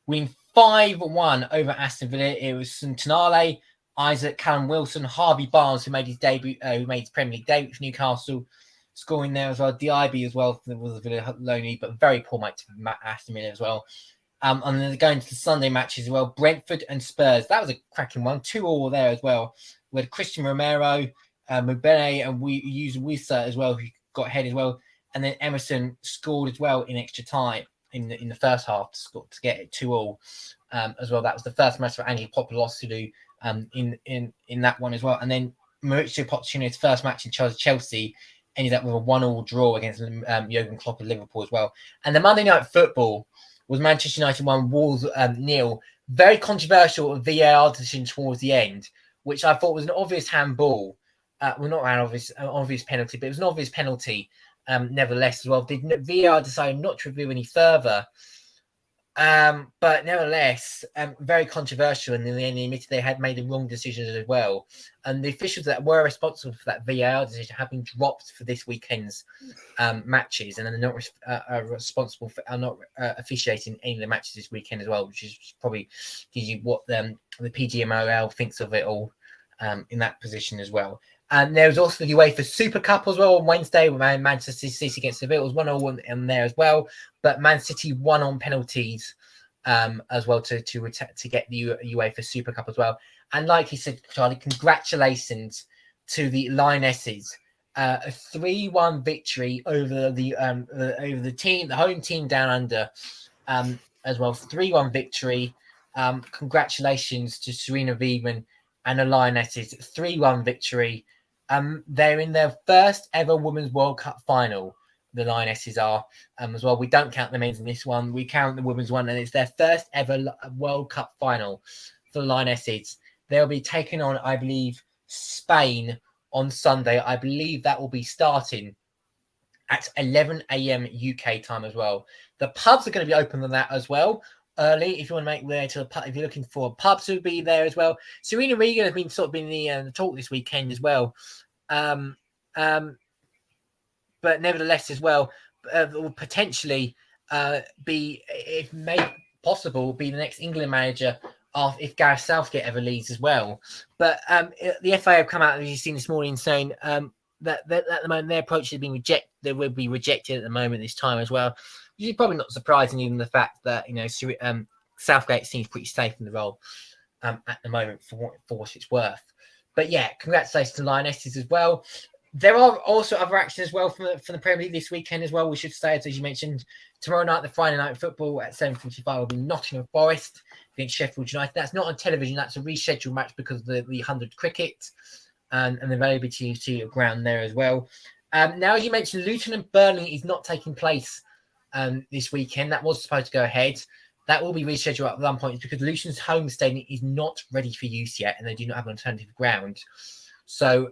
winning 5-1 over Aston Villa. It was Tonali, Isaac, Callum Wilson, Harvey Barnes, who made his debut, who made his Premier League debut for Newcastle, scoring there as well. DIB as well was a Villa lonely, but very poor match for Aston Villa as well. And then going to the Sunday matches as well, Brentford and Spurs. That was a cracking one. 2-2 there as well. We had Christian Romero, Mubene, and we used Wissa as well, who got ahead as well. And then Emerson scored as well in extra time in the first half to get it 2-2 as well. That was the first match for Ange Postecoglou in that one as well. And then Mauricio Pochettino's first match in charge of Chelsea ended up with a 1-1 draw against Jurgen Klopp of Liverpool as well. And the Monday Night Football was Manchester United 1, Wolves 0. Very controversial VAR decision towards the end, which I thought was an obvious handball. Well, not an obvious penalty, but it was an obvious penalty. Nevertheless, as well, did VAR decide not to review any further? But nevertheless, very controversial, and in the end, they admitted they had made the wrong decisions as well. And the officials that were responsible for that VAR decision have been dropped for this weekend's matches, and they're not responsible for not officiating any of the matches this weekend as well, which is probably gives you what the PGMOL thinks of it all in that position as well. And there was also the UEFA Super Cup as well on Wednesday with Manchester City against Seville. It was 1-1 in there as well. But Man City won on penalties as well to get the UEFA Super Cup as well. And like he said, Charlie, congratulations to the Lionesses. A 3-1 victory over the team, the home team down under as well. 3-1 victory. Congratulations to Serena Wiedmann and the Lionesses. 3-1 victory. They're in their first ever Women's World Cup final. The Lionesses are as well. We don't count the men's in this one. We count the women's one, and it's their first ever World Cup final for the Lionesses. They'll be taking on, I believe, Spain on Sunday. I believe that will be starting at 11 a.m. UK time as well. The pubs are going to be open on that as well. Early, if you want to make way to the pub, if you're looking for pubs to be there as well. Serena Regan has been sort of been the talk this weekend as well. But nevertheless, as well, will potentially be, if made possible, be the next England manager if Gareth Southgate ever leaves as well. But the FA have come out, as you've seen this morning, saying that at the moment their approach has been rejected. They will be rejected at the moment this time as well. Which is probably not surprising, given the fact that Southgate seems pretty safe in the role at the moment for what it's worth. But yeah, congratulations to Lionesses as well. There are also other actions as well from the Premier League this weekend as well. We should say, as you mentioned, tomorrow night, the Friday night football at 7:45 will be Nottingham Forest against Sheffield United. That's not on television. That's a rescheduled match because of the 100 cricket and the availability to ground there as well. Now, as you mentioned, Luton and Burnley is not taking place this weekend. That was supposed to go ahead. That will be rescheduled at one point because Luton's home stadium is not ready for use yet, and they do not have an alternative ground. So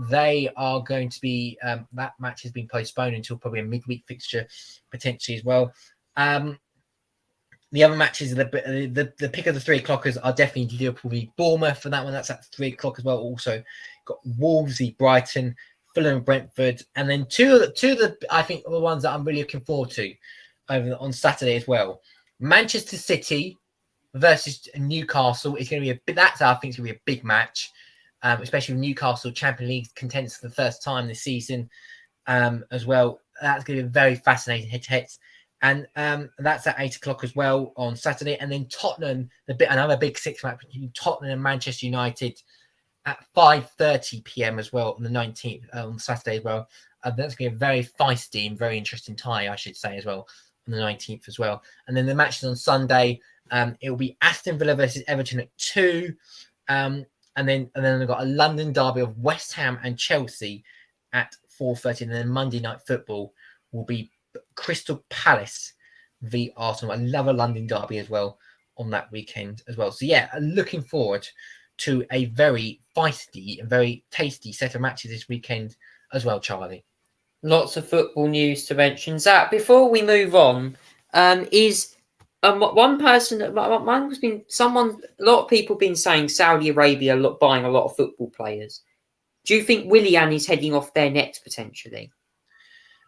they are going to be that match has been postponed until probably a midweek fixture potentially as well. The other matches, the pick of the 3 o'clockers are definitely Liverpool v Bournemouth for that one. That's at 3 o'clock as well. Also got Wolves v Brighton, Fulham, Brentford, and then two of the I think the ones that I'm really looking forward to on Saturday as well. Manchester City versus Newcastle is going to be I think it's going to be a big match, especially with Newcastle Champions League contenders for the first time this season as well. That's going to be very fascinating head-to-head. And that's at 8 o'clock as well on Saturday. And then Tottenham, another big 6 match between Tottenham and Manchester United at 5:30 p.m. as well on the 19th on Saturday as well. That's going to be a very feisty and very interesting tie, I should say, as well on the 19th as well. And then the matches on Sunday, it will be Aston Villa versus Everton at 2. And then we've got a London derby of West Ham and Chelsea at 4:30. And then Monday Night Football will be Crystal Palace v Arsenal. Another London derby as well on that weekend as well. So yeah, looking forward to a very feisty and very tasty set of matches this weekend as well, Charlie. Lots of football news to mention. Zach, before we move on, is one person, a lot of people been saying Saudi Arabia buying a lot of football players. Do you think Willian is heading off there next potentially?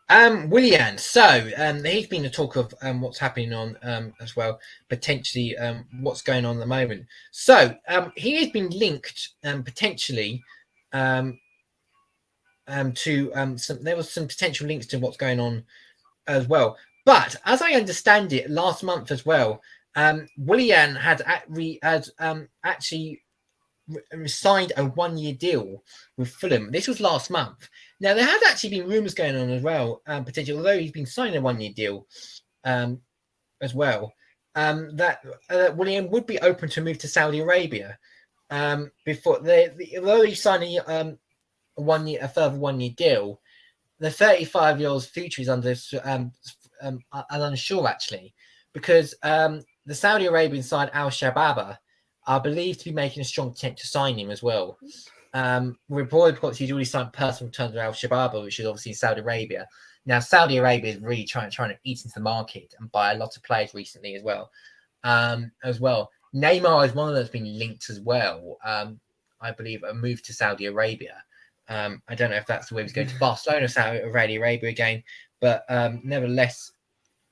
Willian, so he's been the talk of what's happening on as well, potentially what's going on at the moment. So he has been linked potentially to there was some potential links to what's going on as well. But as I understand it, last month as well, Willian had actually signed a 1-year deal with Fulham. This was last month. Now, there has actually been rumours going on as well, potentially, although he's been signing a 1-year deal as well, that Willian would be open to move to Saudi Arabia before although he's signing a further 1-year deal. The 35-year-old's future is unsure, actually, because the Saudi Arabian side Al Shababa are believed to be making a strong attempt to sign him as well. Reported because he's already signed personal terms with Al Shababa, which is obviously in Saudi Arabia. Now, Saudi Arabia is really trying to eat into the market and buy a lot of players recently as well. Neymar is one of those been linked as well. I believe a move to Saudi Arabia. I don't know if that's the way he's going to Barcelona, Saudi Arabia again, but nevertheless,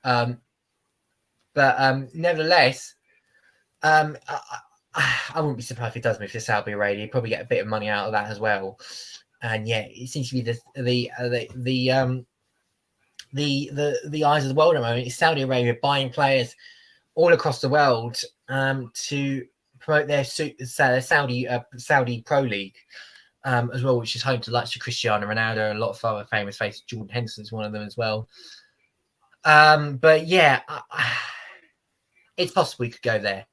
I wouldn't be surprised if he does move to Saudi Arabia. He'd probably get a bit of money out of that as well. And yeah, it seems to be the eyes of the world at the moment. It's Saudi Arabia buying players all across the world to promote their Saudi Pro League as well, which is home to likes of Cristiano Ronaldo and a lot of other famous faces. Jordan Henderson's one of them as well. But yeah, it's possible he could go there.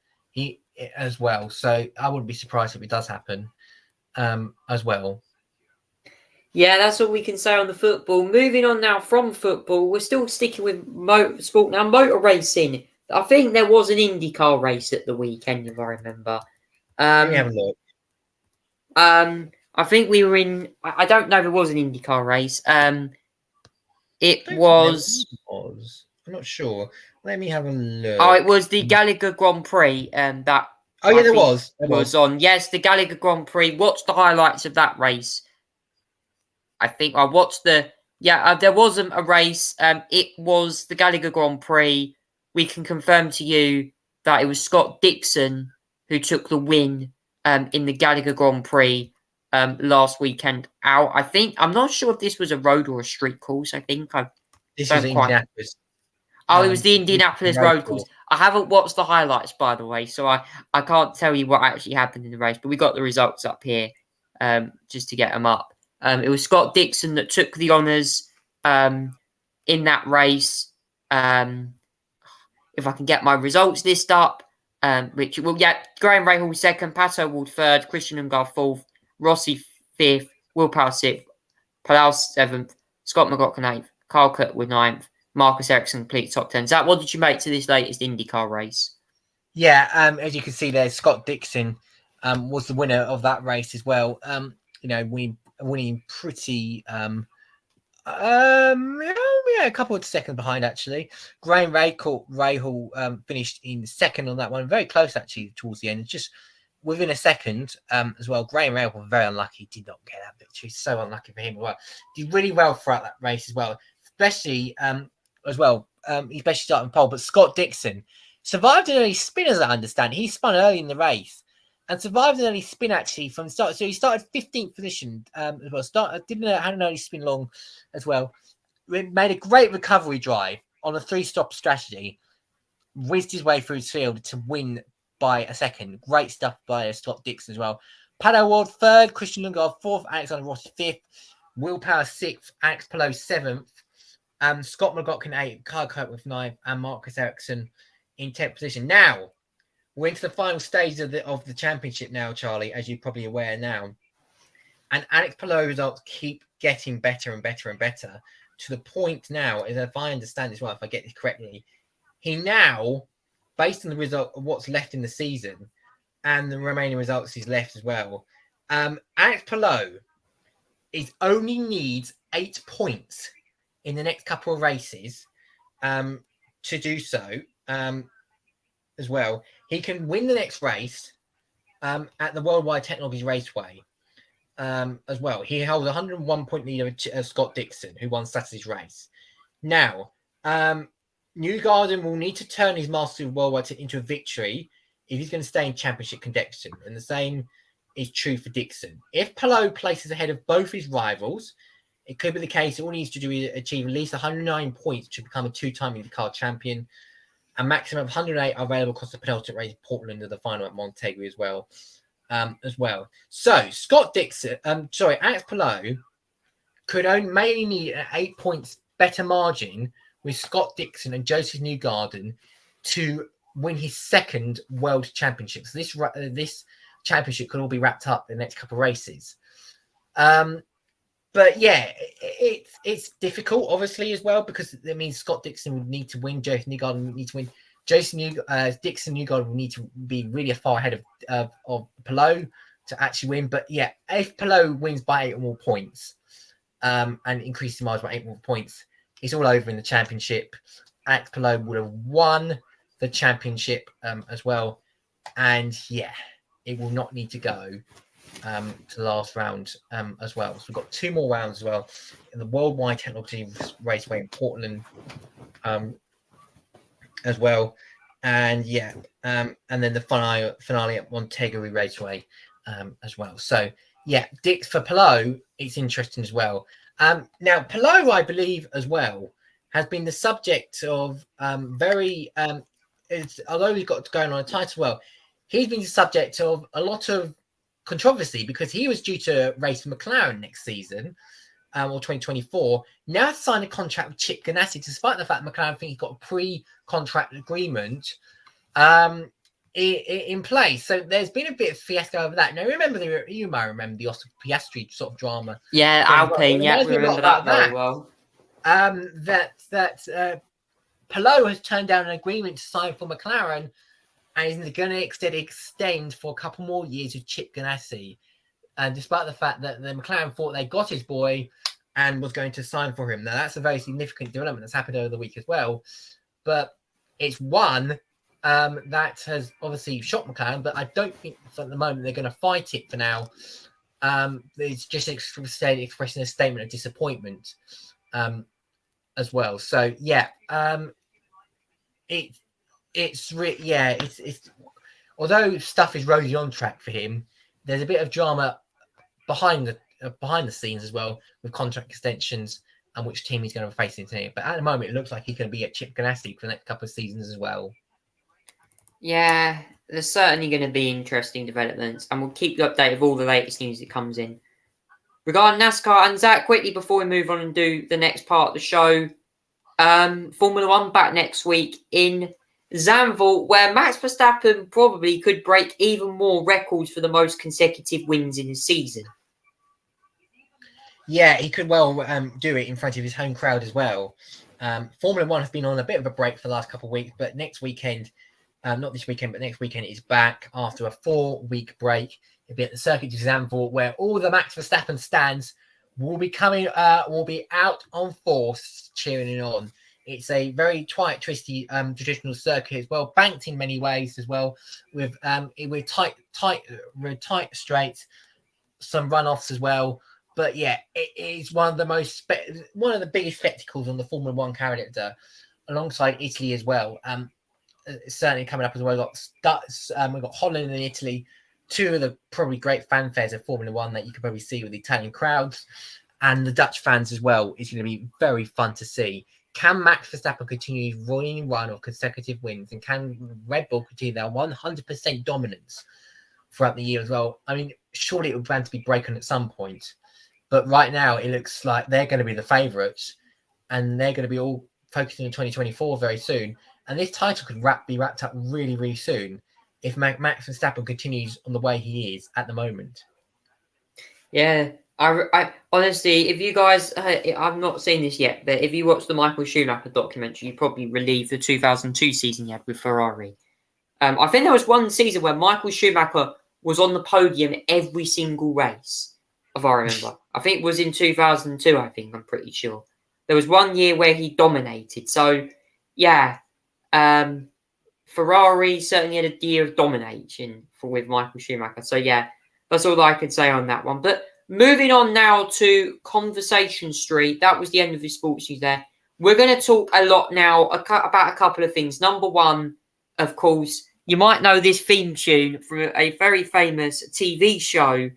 As well, so I wouldn't be surprised if it does happen as well. Yeah, that's all we can say on the football. Moving on now from football, we're still sticking with motorsport now. Motor racing. I think there was an IndyCar race at the weekend, if I remember. Let me have a look. I think we were in. I don't know if it was an IndyCar race. It was. I'm not sure. Let me have a look. Oh, it was the Gallagher Grand Prix. That. Oh yeah, there was on. Yes, the Gallagher Grand Prix. Watched the highlights of that race. I think I watched the. Yeah, there wasn't a race. It was the Gallagher Grand Prix. We can confirm to you that it was Scott Dixon who took the win in the Gallagher Grand Prix last weekend out. I think I'm not sure if this was a road or a street course. I think this was Indianapolis. Oh, it was the Indianapolis road course. I haven't watched the highlights, by the way, so I can't tell you what actually happened in the race, but we got the results up here just to get them up. It was Scott Dixon that took the honours in that race. If I can get my results list up, Graham Rahal second, Pato O'Ward third, Christian Ungard fourth, Rossi fifth, Will Power sixth, Palau seventh, Scott McLaughlin eighth, Carl Kirkwood ninth, Marcus Ericsson complete top 10. Zach, what did you make to this latest IndyCar race? Yeah, as you can see there, Scott Dixon was the winner of that race as well. winning pretty. A couple of seconds behind actually. Graham Rahal finished in second on that one, very close actually towards the end. Just within a second as well. Graham Rahal was very unlucky, did not get that victory. So unlucky for him as well. Did really well throughout that race as well, especially as well. He especially started pole, but Scott Dixon survived an early spin, as I understand. He spun early in the race and survived an early spin actually from the start. So he started 15th position as well. Didn't have an early spin long as well. Made a great recovery drive on a 3-stop strategy. Whizzed his way through his field to win by a second. Great stuff by Scott Dixon as well. Pato O'Ward third, Christian Lundgaard fourth, Alexander Rossi fifth, Will Power sixth, Alex Palou seventh, Scott McLaughlin eighth, Kyle Kirkwood ninth, and Marcus Ericsson in 10th position. Now we're into the final stage of the championship now, Charlie, as you're probably aware now. And Alex Palou's results keep getting better and better and better to the point now, if I understand this right, if I get this correctly, he now, based on the result of what's left in the season and the remaining results he's left as well, Alex Palou only needs 8 points in the next couple of races to do so as well. He can win the next race at the Worldwide Technologies Raceway as well. He held a 101-point lead over Scott Dixon, who won Saturday's race. Now, Newgarden will need to turn his Master Worldwide into a victory if he's going to stay in championship contention, and the same is true for Dixon. If Palou places ahead of both his rivals, it could be the case that all he needs to do is achieve at least 109 points to become a 2-time IndyCar champion. A maximum of 108 are available across the penultimate race in Portland and the final at Montego as well. So Scott Dixon, Alex Palou may need an 8 points better margin with Scott Dixon and Joseph Newgarden to win his second world championship. So this championship could all be wrapped up in the next couple of races. But yeah, it's difficult, obviously, as well, because it means Scott Dixon would need to win, Joseph Newgarden would need to win. Dixon Newgarden would need to be really far ahead of Palou to actually win. But yeah, if Palou wins by 8 or more points and increases the margin by 8 more points, it's all over in the championship. Alex Palou would have won the championship as well. And yeah, it will not need to go to the last round as well. So we've got 2 more rounds as well in the Worldwide Technology Raceway in Portland as well. And yeah, and then the finale at Montego Raceway as well. So yeah, for Palou, it's interesting as well. Now, Palou, I believe, as well, has been the subject of although he's got going on a title as well, he's been the subject of a lot of controversy because he was due to race for McLaren next season or 2024. Now signed a contract with Chip Ganassi, despite the fact McLaren think he's got a pre-contract agreement in place. So there's been a bit of fiasco over that. Now, you might remember the Oscar Piastri sort of drama. Yeah, Alpine. Yeah, we remember that very well. That Palou has turned down an agreement to sign for McLaren and is going to extend for a couple more years with Chip Ganassi. And despite the fact that the McLaren thought they got his boy and was going to sign for him. Now, that's a very significant development that's happened over the week as well. But it's one that has obviously shocked McLaren, but I don't think at the moment they're going to fight it for now. It's just expressing a statement of disappointment as well. So, yeah, it's although stuff is rosy on track for him, there's a bit of drama behind the scenes as well with contract extensions and which team he's going to be facing today. But at the moment, it looks like he's going to be at Chip Ganassi for the next couple of seasons as well. Yeah, there's certainly going to be interesting developments, and we'll keep you updated with all the latest news that comes in. Regarding NASCAR, and Zach, quickly before we move on and do the next part of the show, Formula One back next week in Zandvoort, where Max Verstappen probably could break even more records for the most consecutive wins in a season. Yeah, he could well do it in front of his home crowd as well. Formula One has been on a bit of a break for the last couple of weeks, but next weekend, not this weekend, but next weekend is back after a 4-week break. It'll be at the Circuit du Zandvoort, where all the Max Verstappen stands will be will be out on force cheering it on. It's a very quiet, twisty, traditional circuit as well, banked in many ways as well, with tight straights, some runoffs as well. But yeah, it is one of the biggest spectacles on the Formula One calendar, alongside Italy as well. It's certainly coming up as well. We've got Holland and Italy, two of the probably great fanfares of Formula One that you could probably see with the Italian crowds and the Dutch fans as well. It's going to be very fun to see. Can Max Verstappen continue his roaring run of consecutive wins, and can Red Bull continue their 100% dominance throughout the year as well? I mean, surely it would plan to be broken at some point, but right now it looks like they're going to be the favourites, and they're going to be all focusing on 2024 very soon. And this title could be wrapped up really, really soon if Max Verstappen continues on the way he is at the moment. Yeah, I honestly, if you guys, I've not seen this yet, but if you watch the Michael Schumacher documentary, you probably relive the 2002 season he had with Ferrari. I think there was one season where Michael Schumacher was on the podium every single race, if I remember. I think it was in 2002, I'm pretty sure. There was one year where he dominated. So, yeah, Ferrari certainly had a year of domination with Michael Schumacher. So, yeah, that's all I could say on that one. But moving on now to Conversation Street. That was the end of the sports news there. We're going to talk a lot now about a couple of things. Number one, of course, you might know this theme tune from a very famous TV show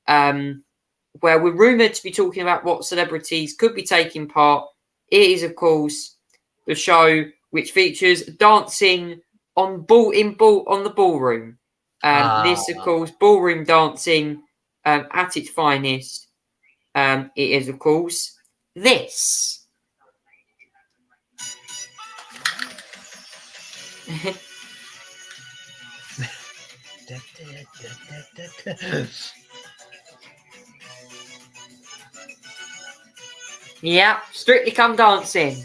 where we're rumoured to be talking about what celebrities could be taking part. It is, of course, the show which features dancing on the ballroom. This, of course, ballroom dancing at its finest. It is, of course, this. Yeah, Strictly Come Dancing.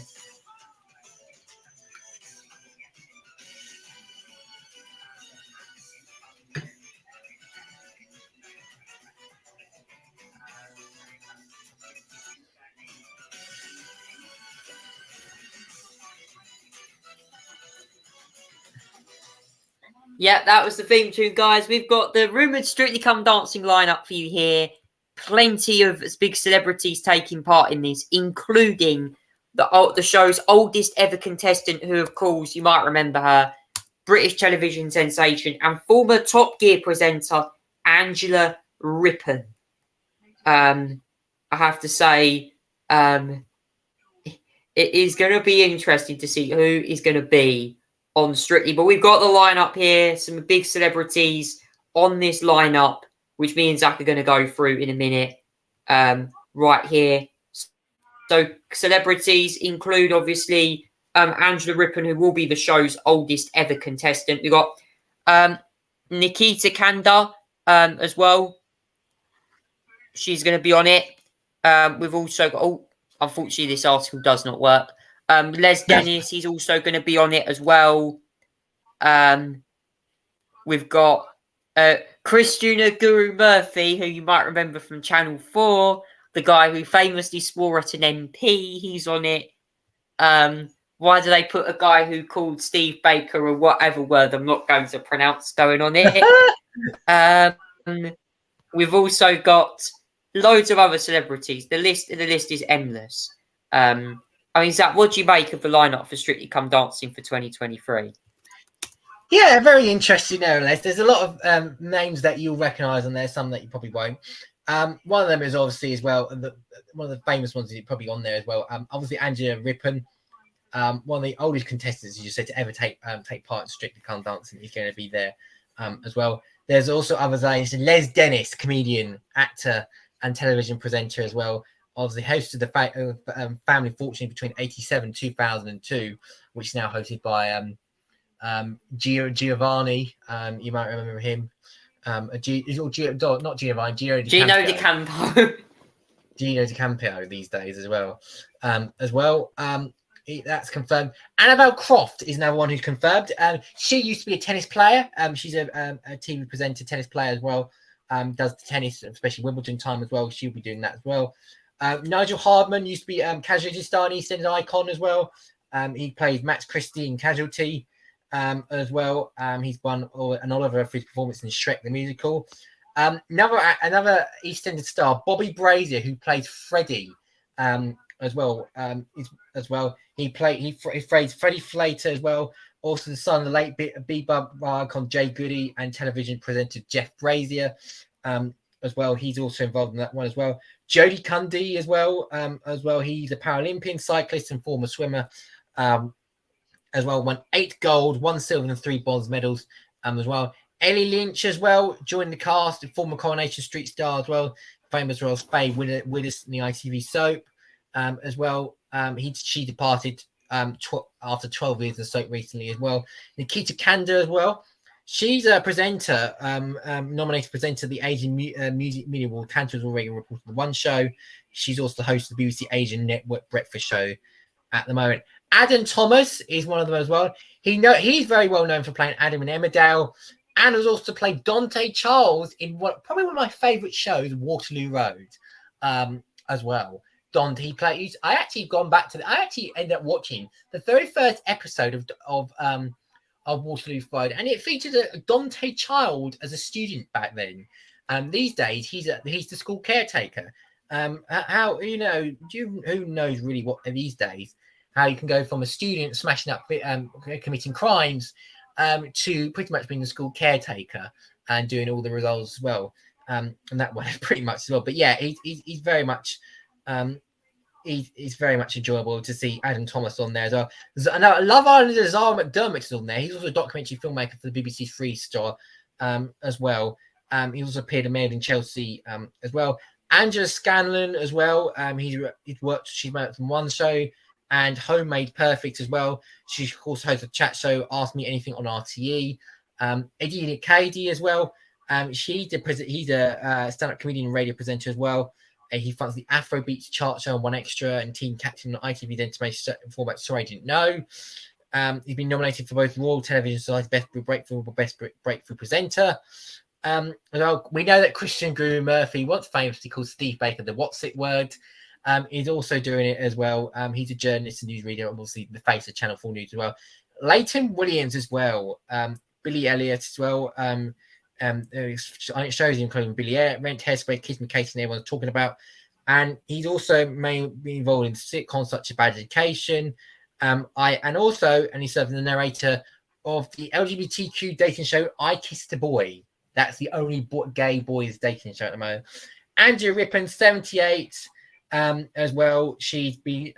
Yeah, that was the theme tune, guys. We've got the rumoured Strictly Come Dancing lineup for you here. Plenty of big celebrities taking part in this, including the show's oldest ever contestant, who, of course, you might remember her, British television sensation and former Top Gear presenter, Angela Rippon. I have to say, it is going to be interesting to see who is going to be on Strictly. But we've got the lineup here, some big celebrities on this lineup, which me and Zach are going to go through in a minute right here. So celebrities include, obviously, Angela Rippon, who will be the show's oldest ever contestant. We've got Nikita Kanda as well. She's going to be on it. We've also got, unfortunately, this article does not work. Les Dennis, he's also going to be on it as well. We've got Christian Guru Murphy, who you might remember from Channel 4, the guy who famously swore at an MP. He's on it. Why do they put a guy who called Steve Baker or whatever word I'm not going to pronounce going on it? We've also got loads of other celebrities. The list is endless. I mean, Zach, what do you make of the lineup for Strictly Come Dancing for 2023? Yeah, very interesting there, Les. There's a lot of names that you'll recognise on there, some that you probably won't. One of them is obviously as well, one of the famous ones is probably on there as well. Obviously, Angela Rippon, one of the oldest contestants, as you said, to ever take part in Strictly Come Dancing, is going to be there as well. There's also others. Les Dennis, comedian, actor, and television presenter as well. Obviously hosted the Family Fortune between 1987 and 2002, which is now hosted by Giovanni. You might remember him. Not Giovanni, Gino DiCampo. Gino DiCampo these days as well. That's confirmed. Annabelle Croft is another one who's confirmed. She used to be a tennis player. She's a TV presenter, tennis player as well. does the tennis, especially Wimbledon time as well. She'll be doing that as well. Nigel Hardman used to be Casualty Star EastEnders icon as well. He played Max Christie in Casualty as well. He's won an Oliver for his performance in Shrek the Musical. Another EastEnders star, Bobby Brazier, who plays Freddie as well. He plays Freddie Flater as well. Also the son of the late bebop icon Jay Goody and television presenter Jeff Brazier as well. He's also involved in that one as well. Jodie Cundy as well. He's a Paralympian cyclist and former swimmer as well. Won 8 gold, 1 silver and 3 bronze medals as well. Ellie Lynch as well joined the cast, former Coronation Street star as well, famous as well as Faye Willis in the ITV soap as well. She departed after 12 years in soap recently as well. Nikita Kanda as well. She's a presenter, nominated presenter of the Asian Music Media Award. Kanda's already reported the One Show. She's also the host of the BBC Asian Network Breakfast Show at the moment. Adam Thomas is one of them as well. He's very well known for playing Adam in Emmerdale, and has also played Dante Charles in probably one of my favourite shows, Waterloo Road, as well. Dante plays. I actually ended up watching the very first episode of Waterloo Road, and it featured a Dante Child as a student back then. These days he's the school caretaker. Who knows really what these days how you can go from a student smashing up, committing crimes, to pretty much being the school caretaker and doing all the results as well. And that one pretty much as well. But yeah, he's very much. It's very much enjoyable to see Adam Thomas on there as well. Now, Love Island Zara McDermott is on there. He's also a documentary filmmaker for the BBC Three Star as well. He also appeared in Made in Chelsea as well. Angela Scanlon as well. She's worked on One Show and Homemade Perfect as well. She also hosts a chat show, Ask Me Anything on RTE. Eddie Cady as well. He's a stand-up comedian and radio presenter as well. He fronts the Afrobeats chart show on One Extra and team captain on ITV's information format Sorry I Didn't Know. He's been nominated for both Royal Television Society's Best Breakthrough Presenter. Well, we know that Christian Guru Murphy, once famously called Steve Baker the What's It Word, is also doing it as well. He's a journalist and newsreader, obviously the face of Channel 4 News as well. Leighton Williams as well. Billy Elliott as well. It shows him including Billy Elliott, Rent, Hairspray, Kiss Me Kate, and everyone's talking about. And he's also may be involved in sitcoms such as Bad Education. And he served as the narrator of the LGBTQ dating show I Kissed a Boy. That's the only gay boys dating show at the moment. Andrea Rippon, 78, as well. She's been,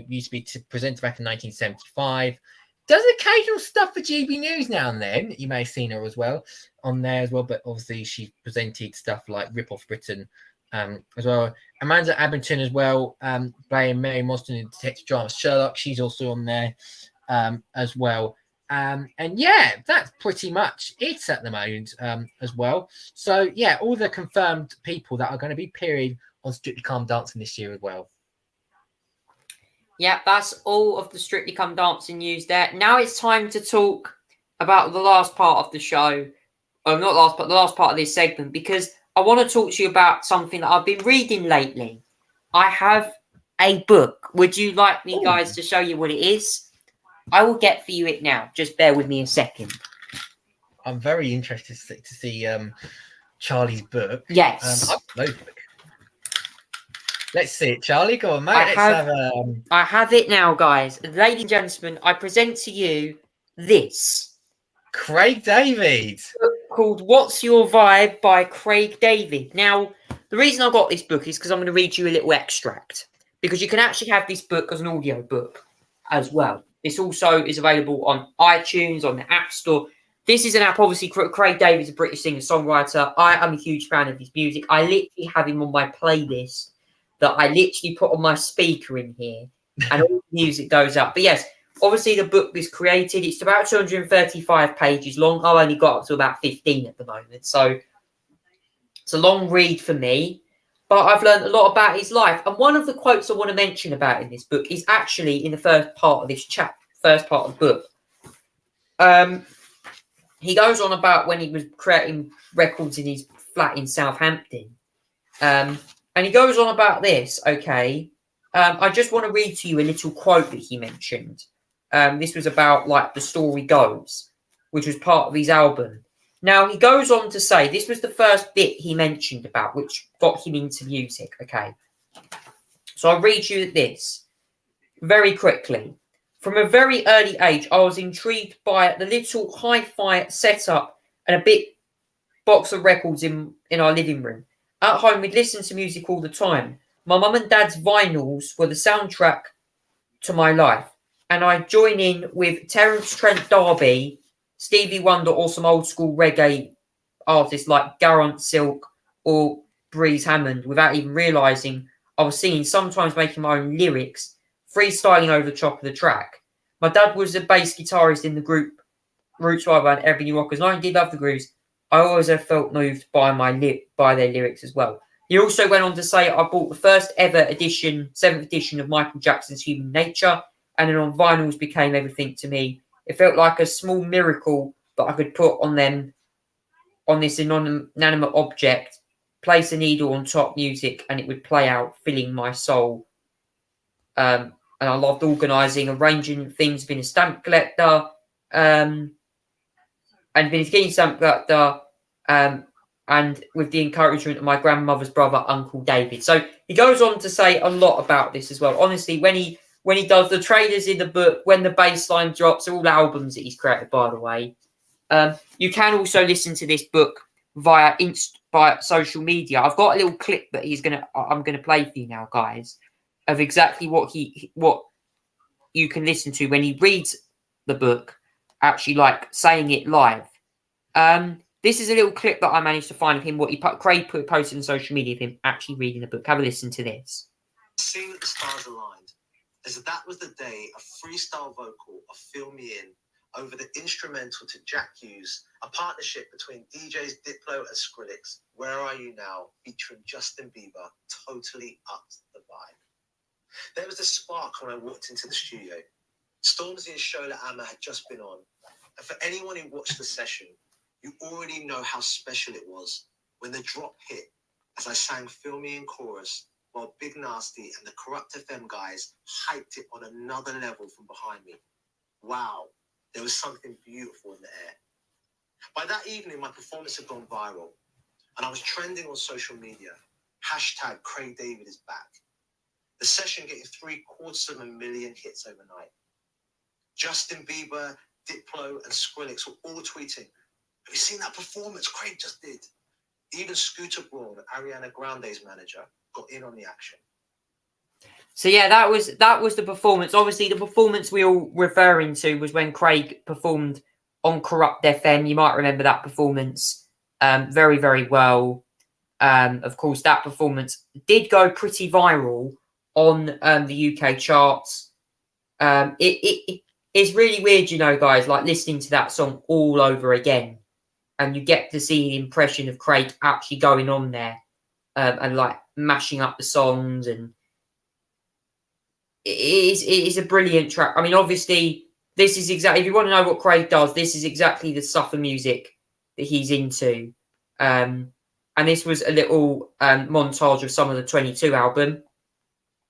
used to be presenter back in 1975. Does occasional stuff for GB News now and then. You may have seen her as well on there as well, but obviously she presented stuff like Rip Off Britain as well. Amanda Abington as well, playing Mary Mostyn in detective drama Sherlock. She's also on there as well. And yeah, that's pretty much it at the moment as well. So yeah, all the confirmed people that are going to be appearing on Strictly Come Dancing this year as well. Yeah, that's all of the Strictly Come Dancing news there. Now it's time to talk about the last part of the show. The last part of this segment, because I want to talk to you about something that I've been reading lately. I have a book. Would you like me, guys, to show you what it is? I will get for you it now. Just bear with me a second. I'm very interested to see Charlie's book. Yes. Let's see it, Charlie. Go on, mate. I have it now, guys. Ladies and gentlemen, I present to you this. Craig David. Called What's Your Vibe by Craig David. Now, the reason I got this book is because I'm going to read you a little extract. Because you can actually have this book as an audio book as well. This also is available on iTunes, on the App Store. This is an app, obviously. Craig David's a British singer-songwriter. I am a huge fan of his music. I literally have him on my playlist that I literally put on my speaker in here, and all the music goes up. But yes, obviously the book is created. It's about 235 pages long. I've only got up to about 15 at the moment. So it's a long read for me, but I've learned a lot about his life. And one of the quotes I want to mention about in this book is actually in the first part of this first part of the book. He goes on about when he was creating records in his flat in Southampton. And he goes on about this, okay. I just want to read to you a little quote that he mentioned. This was about like The Story Goes, which was part of his album. Now, he goes on to say, this was the first bit he mentioned about, which got him into music, okay. So I'll read you this very quickly. From a very early age, I was intrigued by the little hi-fi setup and a big box of records in our living room. At home, we'd listen to music all the time. My mum and dad's vinyls were the soundtrack to my life. And I join in with Terence Trent D'Arby, Stevie Wonder, or some old school reggae artists like Garant Silk or Breeze Hammond without even realising I was singing, sometimes making my own lyrics, freestyling over the top of the track. My dad was a bass guitarist in the group Roots Rival and Ebony Rockers, and I did love the grooves. I always have felt moved by by their lyrics as well. He also went on to say, I bought the first ever edition, 7th edition of Michael Jackson's Human Nature, and then on vinyls became everything to me. It felt like a small miracle that I could put on them, on this inanimate object, place a needle on top music, and it would play out, filling my soul. And I loved organising, arranging things, being a stamp collector, and been a keen stamp collector, and with the encouragement of my grandmother's brother, Uncle David. So he goes on to say a lot about this as well. Honestly, when he does the trailers in the book, when the bass line drops, are all albums that he's created, by the way. You can also listen to this book via social media. I've got a little clip that I'm gonna play for you now, guys, of exactly what you can listen to when he reads the book, actually like saying it live. This is a little clip that I managed to find of him, Craig posted on social media of him actually reading the book. Have a listen to this. Seeing that the stars aligned, as that was the day a freestyle vocal of Fill Me In over the instrumental to Jack Hughes, a partnership between DJs Diplo and Skrillex, Where Are You Now, featuring Justin Bieber, totally upped the vibe. There was a spark when I walked into the studio. Stormzy and Shola Ama had just been on, and for anyone who watched the session, you already know how special it was when the drop hit as I sang Fill Me In chorus while Big Nasty and the Corrupt FM guys hyped it on another level from behind me. Wow, there was something beautiful in the air. By that evening, my performance had gone viral and I was trending on social media. Hashtag Craig David is back. The session getting 750,000 hits overnight. Justin Bieber, Diplo and Skrillex were all tweeting, have you seen that performance Craig just did? Even Scooter Braun, Ariana Grande's manager, got in on the action. So yeah, that was the performance. Obviously, the performance we all referring to was when Craig performed on Corrupt FM. You might remember that performance very, very well. Of course, that performance did go pretty viral on the UK charts. It's really weird, you know, guys, like listening to that song all over again. And you get to see the impression of Craig actually going on there and like mashing up the songs. And it is a brilliant track. I mean, obviously, this is exactly, if you want to know what Craig does, this is exactly the stuff of music that he's into. And this was a little montage of some of the 22 album,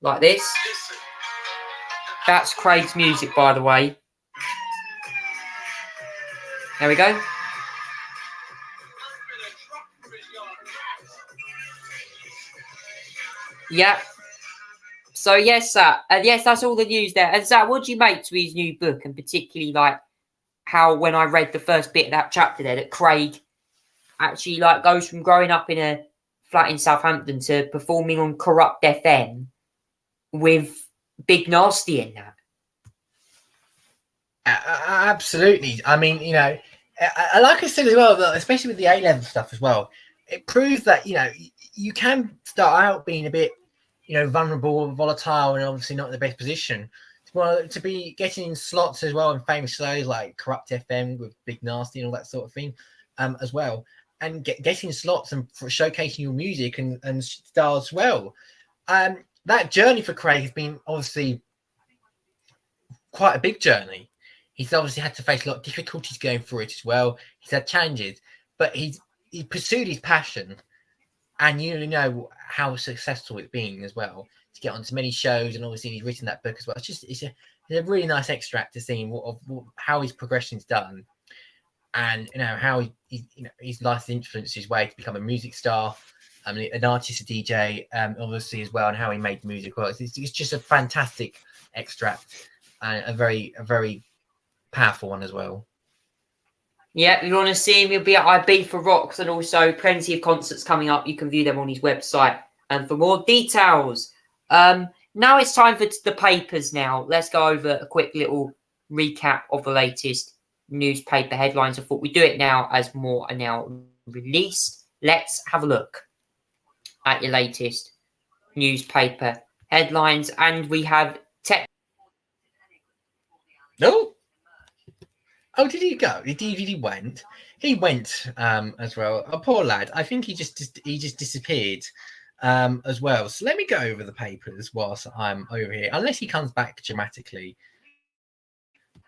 like this. That's Craig's music, by the way. There we go. Yeah. So yes, Zach. Yes, that's all the news there. And Zach, what do you make to his new book, and particularly like how when I read the first bit of that chapter there, that Craig actually like goes from growing up in a flat in Southampton to performing on Corrupt FM with Big Nasty in that. Absolutely. I mean, you know, like I said as well, especially with the A-level stuff as well, it proves that, you know, you can start out being a bit, you know, vulnerable and volatile and obviously not in the best position. Well, to be getting in slots as well in famous shows like Corrupt FM with Big Nasty and all that sort of thing as well. And getting slots and for showcasing your music and style as well. That journey for Craig has been obviously quite a big journey. He's obviously had to face a lot of difficulties going through it as well. He's had challenges, but he's he pursued his passion, and you know how successful it's been as well to get onto many shows, and obviously he's written that book as well. It's a really nice extract to see how his progression's done, and how his life influenced his way to become a music star, an artist, a DJ, obviously as well, and how he made music. Well, it's just a fantastic extract, and a very powerful one as well. Yeah, you want to see him, he'll be at Ibiza Rocks, and also plenty of concerts coming up. You can view them on his website. And for more details, now it's time for the papers now. Let's go over a quick little recap of the latest newspaper headlines. I thought we'd do it now as more are now released. Let's have a look at your latest newspaper headlines. And we have No. Oh, did he go? He went. He went as well. A poor lad. I think he just disappeared as well. So let me go over the papers whilst I'm over here, unless he comes back dramatically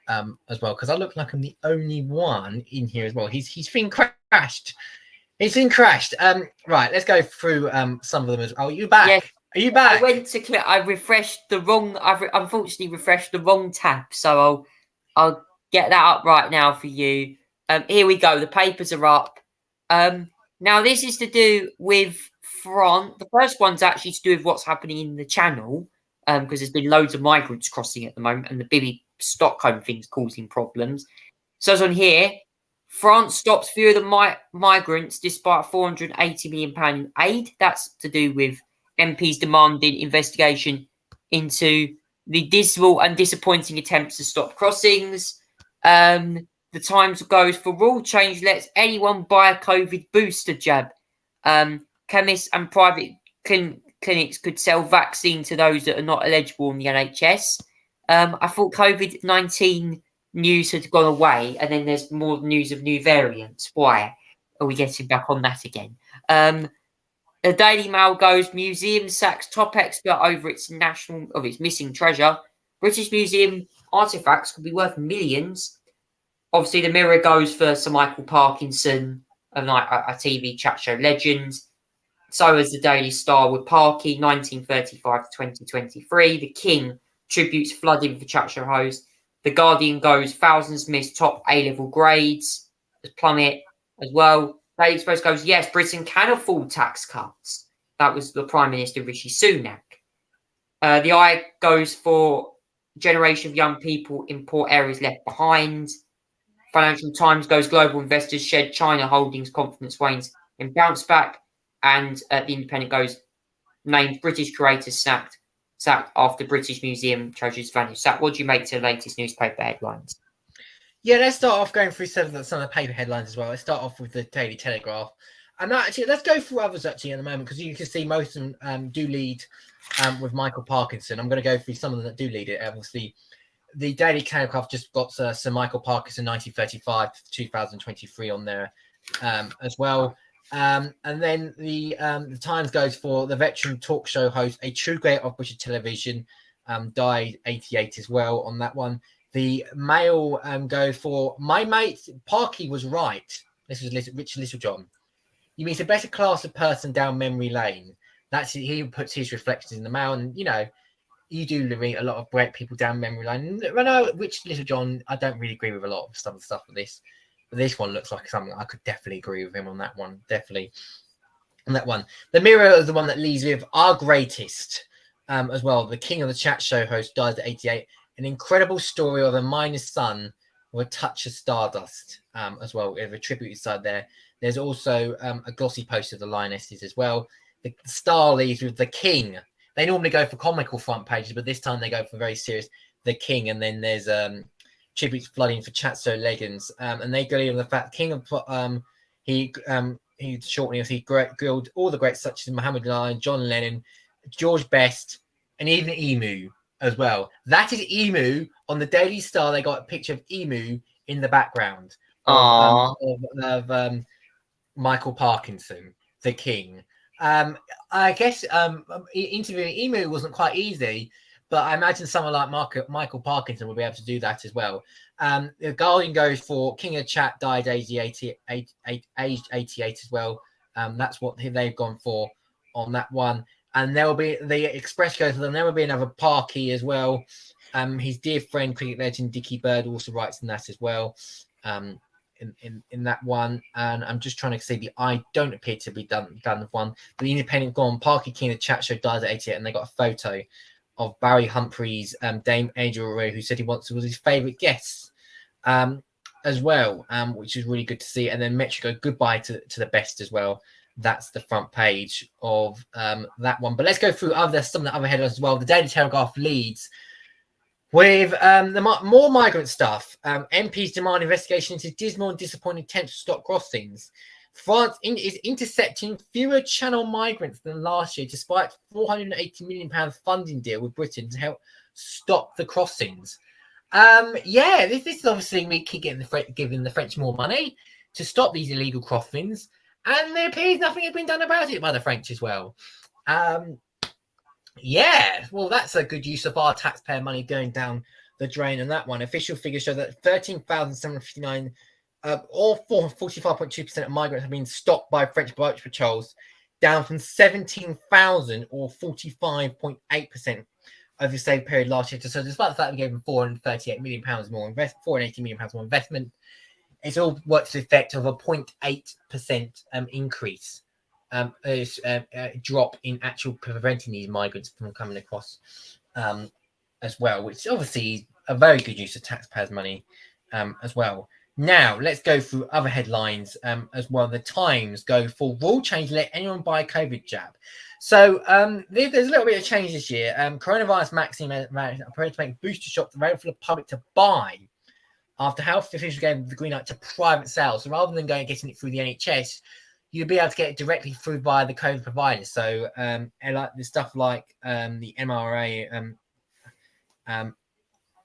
as well, because I look like I'm the only one in here as well. He's been crashed. He's been crashed. Right, let's go through some of them as well. Oh, are you back? Yes. Are you back? I went to click. I refreshed the wrong. I've unfortunately refreshed the wrong tab, so I'll get that up right now for you. Here we go. The papers are up. Now this is to do with France. The first one's actually to do with what's happening in the Channel, because there's been loads of migrants crossing at the moment, and the Bibi Stockholm thing's causing problems. So it's on here. France stops few of the migrants despite £480 million in aid. That's to do with MPs demanding investigation into the dismal and disappointing attempts to stop crossings. The Times goes for rule change lets anyone buy a COVID booster jab. Chemists and private clinics could sell vaccine to those that are not eligible in the NHS. I thought COVID-19 news had gone away, and then there's more news of new variants. Why are we getting back on that again? The Daily Mail goes, museum sacks top expert over its missing treasure. British Museum artifacts could be worth millions. Obviously, the Mirror goes for Sir Michael Parkinson, a TV chat show legend. So is the Daily Star with Parky, 1935 to 2023. The King tributes flooding for chat show host. The Guardian goes, thousands miss top A-level grades. There's Plummet as well. Daily Express goes, yes, Britain can afford tax cuts. That was the Prime Minister, Rishi Sunak. The Eye goes for generation of young people in poor areas left behind. Financial Times goes, global investors shed China holdings, confidence wanes in bounce back. And The Independent goes, named British creators sacked after British Museum treasures vanish. What do you make to the latest newspaper headlines? Yeah, let's start off going through some of the paper headlines as well. Let's start off with the Daily Telegraph. And actually, let's go through others actually in a moment, because you can see most of them do lead with Michael Parkinson. I'm going to go through some of them that do lead it. Obviously, the Daily Telegraph just got Sir Michael Parkinson 1935 to 2023 on there as well. And then the Times goes for the veteran talk show host, a true great of British television, died 88 as well on that one. The Mail goes for my mate Parky was right. This was Richard Littlejohn. You meet a better class of person down memory lane. That's he puts his reflections in the Mail, and you do meet a lot of great people down memory lane. I know Richard Littlejohn. I don't really agree with a lot of some of the stuff with this. But this one looks like something I could definitely agree with him on that one. Definitely on that one. The Mirror is the one that leads with our greatest as well. The king of the chat show host dies at 88. An incredible story of a miner's son with a touch of stardust as well. We have a tribute side there. There's also a glossy post of the Lionesses as well. The Star leads with the king. They normally go for comical front pages, but this time they go for very serious. The king, and then there's tributes flooding for Chatso legends, and they go on the fact King of he shortly as he grilled all the greats such as Muhammad Ali, John Lennon, George Best, and even Emu as well. That is Emu on the Daily Star. They got a picture of Emu in the background of Michael Parkinson, the King. I guess interviewing Emu wasn't quite easy, but I imagine someone like Michael Parkinson will be able to do that as well. The Guardian goes for King of Chat died aged 88 as well. That's what they've gone for on that one. And there will be the Express goes for them. There will be another Parky as well. His dear friend, cricket legend Dickie Bird, also writes in that as well. In that one, and I'm just trying to see I don't appear to be done with one. But the Independent gone Parky King of Chat show died at 88, and they got a photo of Barry Humphries, Dame Angel Roy, who said he was his favourite guest as well, which is really good to see. And then Metro go goodbye to the best as well. That's the front page of that one. But let's go through some of the other headlines as well. The Daily Telegraph leads with the more migrant stuff. MPs demand investigation into dismal and disappointing attempts to stop crossings. France is intercepting fewer Channel migrants than last year, despite £480 million funding deal with Britain to help stop the crossings. This is obviously we keep giving the French more money to stop these illegal crossings, and there appears nothing has been done about it by the French as well. Well, that's a good use of our taxpayer money going down the drain on that one. Official figures show that 13,759 or 45.2% of migrants have been stopped by French border patrols, down from 17,000 or 45.8% over the same period last year. So despite the fact we gave them £438 million more, £480 million more investment, it's all worked to the effect of a 0.8% increase. Drop in actual preventing these migrants from coming across as well, which obviously is a very good use of taxpayers' money as well. Now, let's go through other headlines as well. The Times go for rule change, let anyone buy a COVID jab. So there's a little bit of change this year. Coronavirus vaccine appears to make booster shots available for the public to buy after health officials gave the green light to private sales. So rather than getting it through the NHS, you'll be able to get it directly through via the COVID providers. So, like the stuff like the mRNA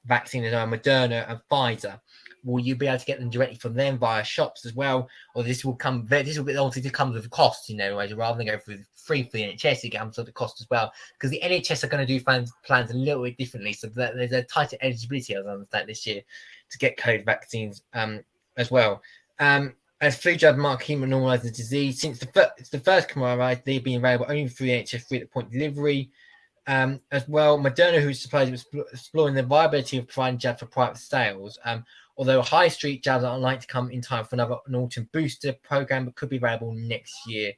vaccine, Moderna and Pfizer, will you be able to get them directly from them via shops as well? Or this will obviously come with a cost, rather than go through free for the NHS, it comes with a cost as well. Because the NHS are going to do plans a little bit differently, so that there's a tighter eligibility, as I understand, this year to get COVID vaccines as well. As flu jab mark normalising the disease, since the first coronavirus, they've been available only through the NHS free at point delivery. As well, Moderna, who's supposed to be exploring the viability of providing jabs for private sales. Although high street jabs are unlikely to come in time for an autumn booster program, but could be available next year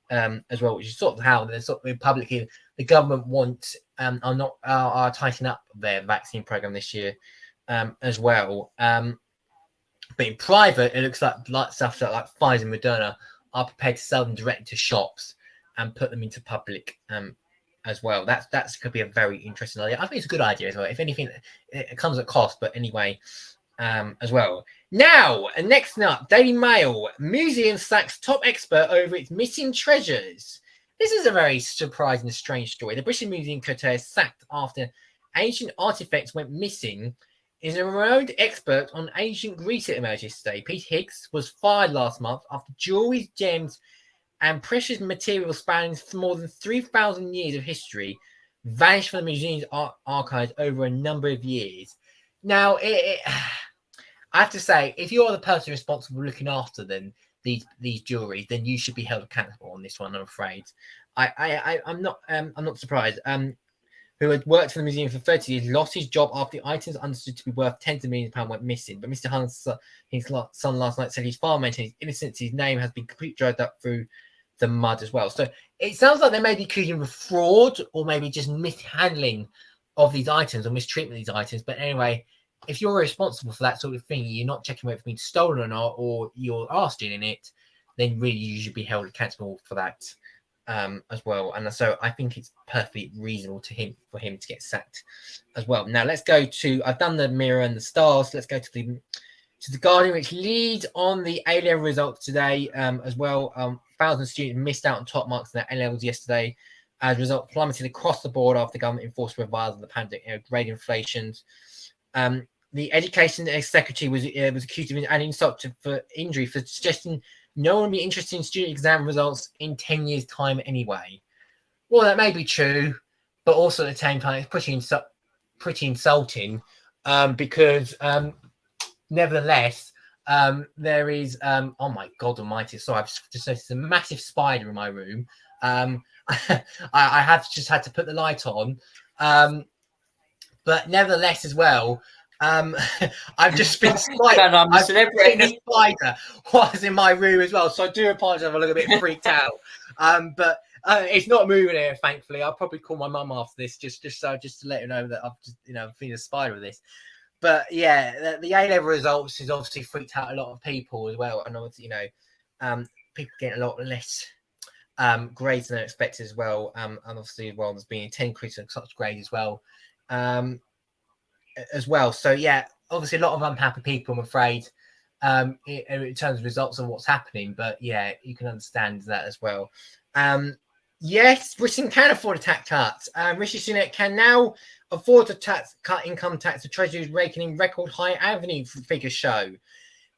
as well, which is sort of how the publicly the government are tightening up their vaccine program this year as well. But in private, it looks like stuff like Pfizer and Moderna are prepared to sell them directly to shops and put them into public as well. That could be a very interesting idea. I think it's a good idea as well. If anything, it comes at cost, but anyway, as well. Now, next up, Daily Mail. Museum sacks top expert over its missing treasures. This is a very surprising and strange story. The British Museum Curtain is sacked after ancient artifacts went missing. Is a renowned expert on ancient Greece that emerged yesterday. Pete Higgs was fired last month after jewelry, gems, and precious materials spanning more than 3,000 years of history vanished from the museum's archives over a number of years. Now, I have to say, if you're the person responsible for looking after these jewelry, then you should be held accountable on this one. I'm afraid. I'm not surprised. Who had worked for the museum for 30 years, lost his job after the items understood to be worth tens of millions of pounds went missing. But Mr. Hunt's son last night said his father maintained his innocence. His name has been completely dragged up through the mud as well. So it sounds like they may be accusing him of fraud or maybe just mishandling of these items or mistreatment of these items. But anyway, if you're responsible for that sort of thing, you're not checking whether it's been stolen or not, or you're stealing it, then really you should be held accountable for that. As well, and so I think it's perfectly reasonable for him to get sacked as well. Now let's go to I've done the Mirror and the Stars. Let's go to the Guardian, which leads on the A-level results today as well. 1,000 students missed out on top marks in their A-levels yesterday. As a result, plummeted across the board after the government enforced revisals of the pandemic, grade inflations. The Education Secretary was accused of adding insult for injury for suggesting no one will be interested in student exam results in 10 years' time anyway. Well, that may be true, but also at the same time, it's pretty insulting because nevertheless, there is oh my God Almighty! Sorry, I've just noticed a massive spider in my room. I have just had to put the light on, but nevertheless, as well, I've just been I'm a celebrity. spider was in my room as well, so I do apologise if I look a bit freaked out. But it's not moving here, thankfully. I'll probably call my mum after this just to let her know that I've just seen a spider with this. But yeah, the A-level results has obviously freaked out a lot of people as well, and obviously people getting a lot less grades than expected as well. And obviously, well, there's been a 10 increase in such grade as well. So yeah, obviously a lot of unhappy people, I'm afraid, in terms of results of what's happening. But yeah, you can understand that as well. Yes, Britain can afford a tax cut. Rishi Sunak can now afford to cut income tax. The Treasury is raking in record high avenue figures show.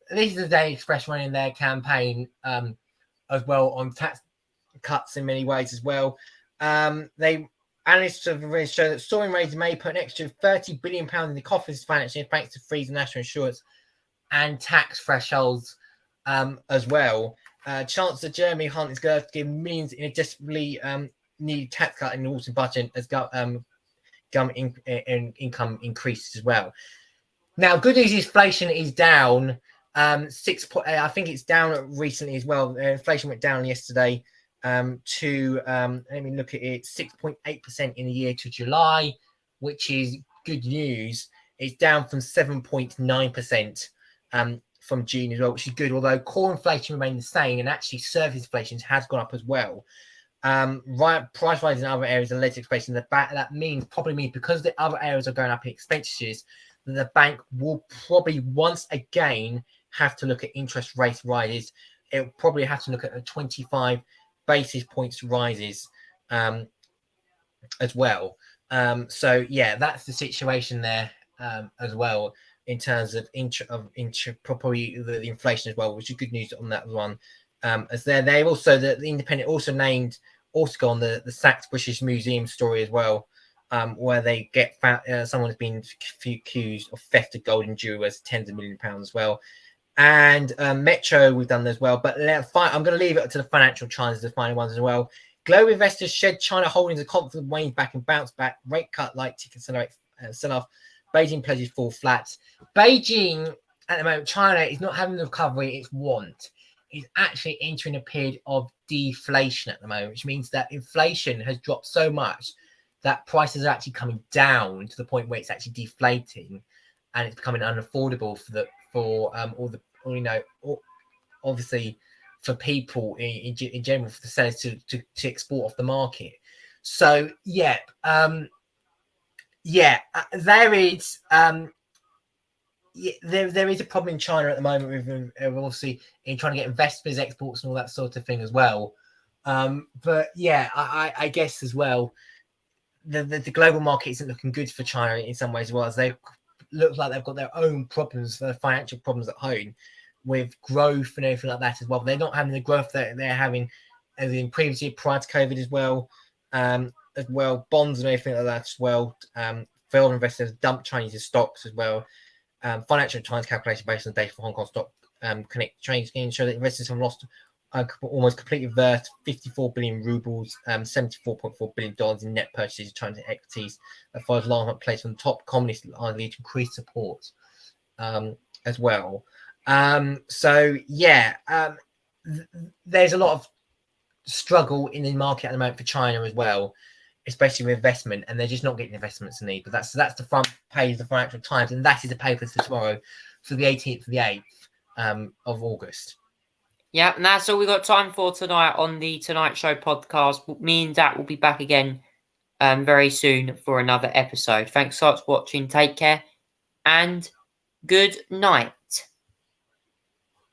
This is the Daily Express running their campaign as well on tax cuts in many ways as well. Analysts have shown that soaring rates may put an extra £30 billion in the coffers financially thanks to freeze of national insurance and tax thresholds as well. Chancellor Jeremy Hunt is going to give millions in a desperately needed tax cut in the autumn budget as income increases as well. Now, good news is inflation is down. I think it's down recently as well. Inflation went down yesterday to let me look at it, 6.8% in the year to July, which is good news. It's down from 7.9% from June as well, which is good. Although core inflation remained the same, and actually service inflation has gone up as well. Price rises in other areas and led to inflation. That probably means because the other areas are going up in expenditures, that the bank will probably once again have to look at interest rate rises. It will probably have to look at a 25 basis points rises as well. So yeah, that's the situation there as well in terms of probably the inflation as well, which is good news on that one. As they also the Independent also named also on the sacked British Museum story as well, where they get someone has been accused of theft of gold and jewelry worth tens of millions of pounds as well. And Metro we've done as well, but I'm going to leave it to the Financial Times, the final ones as well. Global investors shed China holdings of confidence wanes back and bounce back. Rate cut like to accelerate sell-off. Beijing pledges fall flat. Beijing at the moment, China is not having the recovery it's want. It's actually entering a period of deflation at the moment, which means that inflation has dropped so much that prices are actually coming down to the point where it's actually deflating, and it's becoming unaffordable obviously for people in general, for the sellers to export off the market. So there is there is a problem in China at the moment with obviously in trying to get investors, exports, and all that sort of thing as well. But yeah, I guess as well, the global market isn't looking good for China in some ways as well, as they look like they've got their own problems, their financial problems at home with growth and everything like that as well. They're not having the growth that they're having as in previously prior to COVID as well. Bonds and everything like that as well. Foreign investors dump Chinese stocks as well. Financial Times calculation based on data for Hong Kong stock connect Chinese schemes show that investors have lost almost completely reversed 54 billion rubles, $74.4 billion in net purchases of Chinese equities. That follows long place on top communist lead to increased support as well. There's a lot of struggle in the market at the moment for China as well, especially with investment, and they're just not getting investments they need. But that's the front page of the Financial Times, and that is the paper for tomorrow, for the 18th of the 8th of August. Yeah, and that's all we got time for tonight on the Tonight Show podcast. Me and Dat will be back again very soon for another episode. Thanks so much for watching. Take care and good night.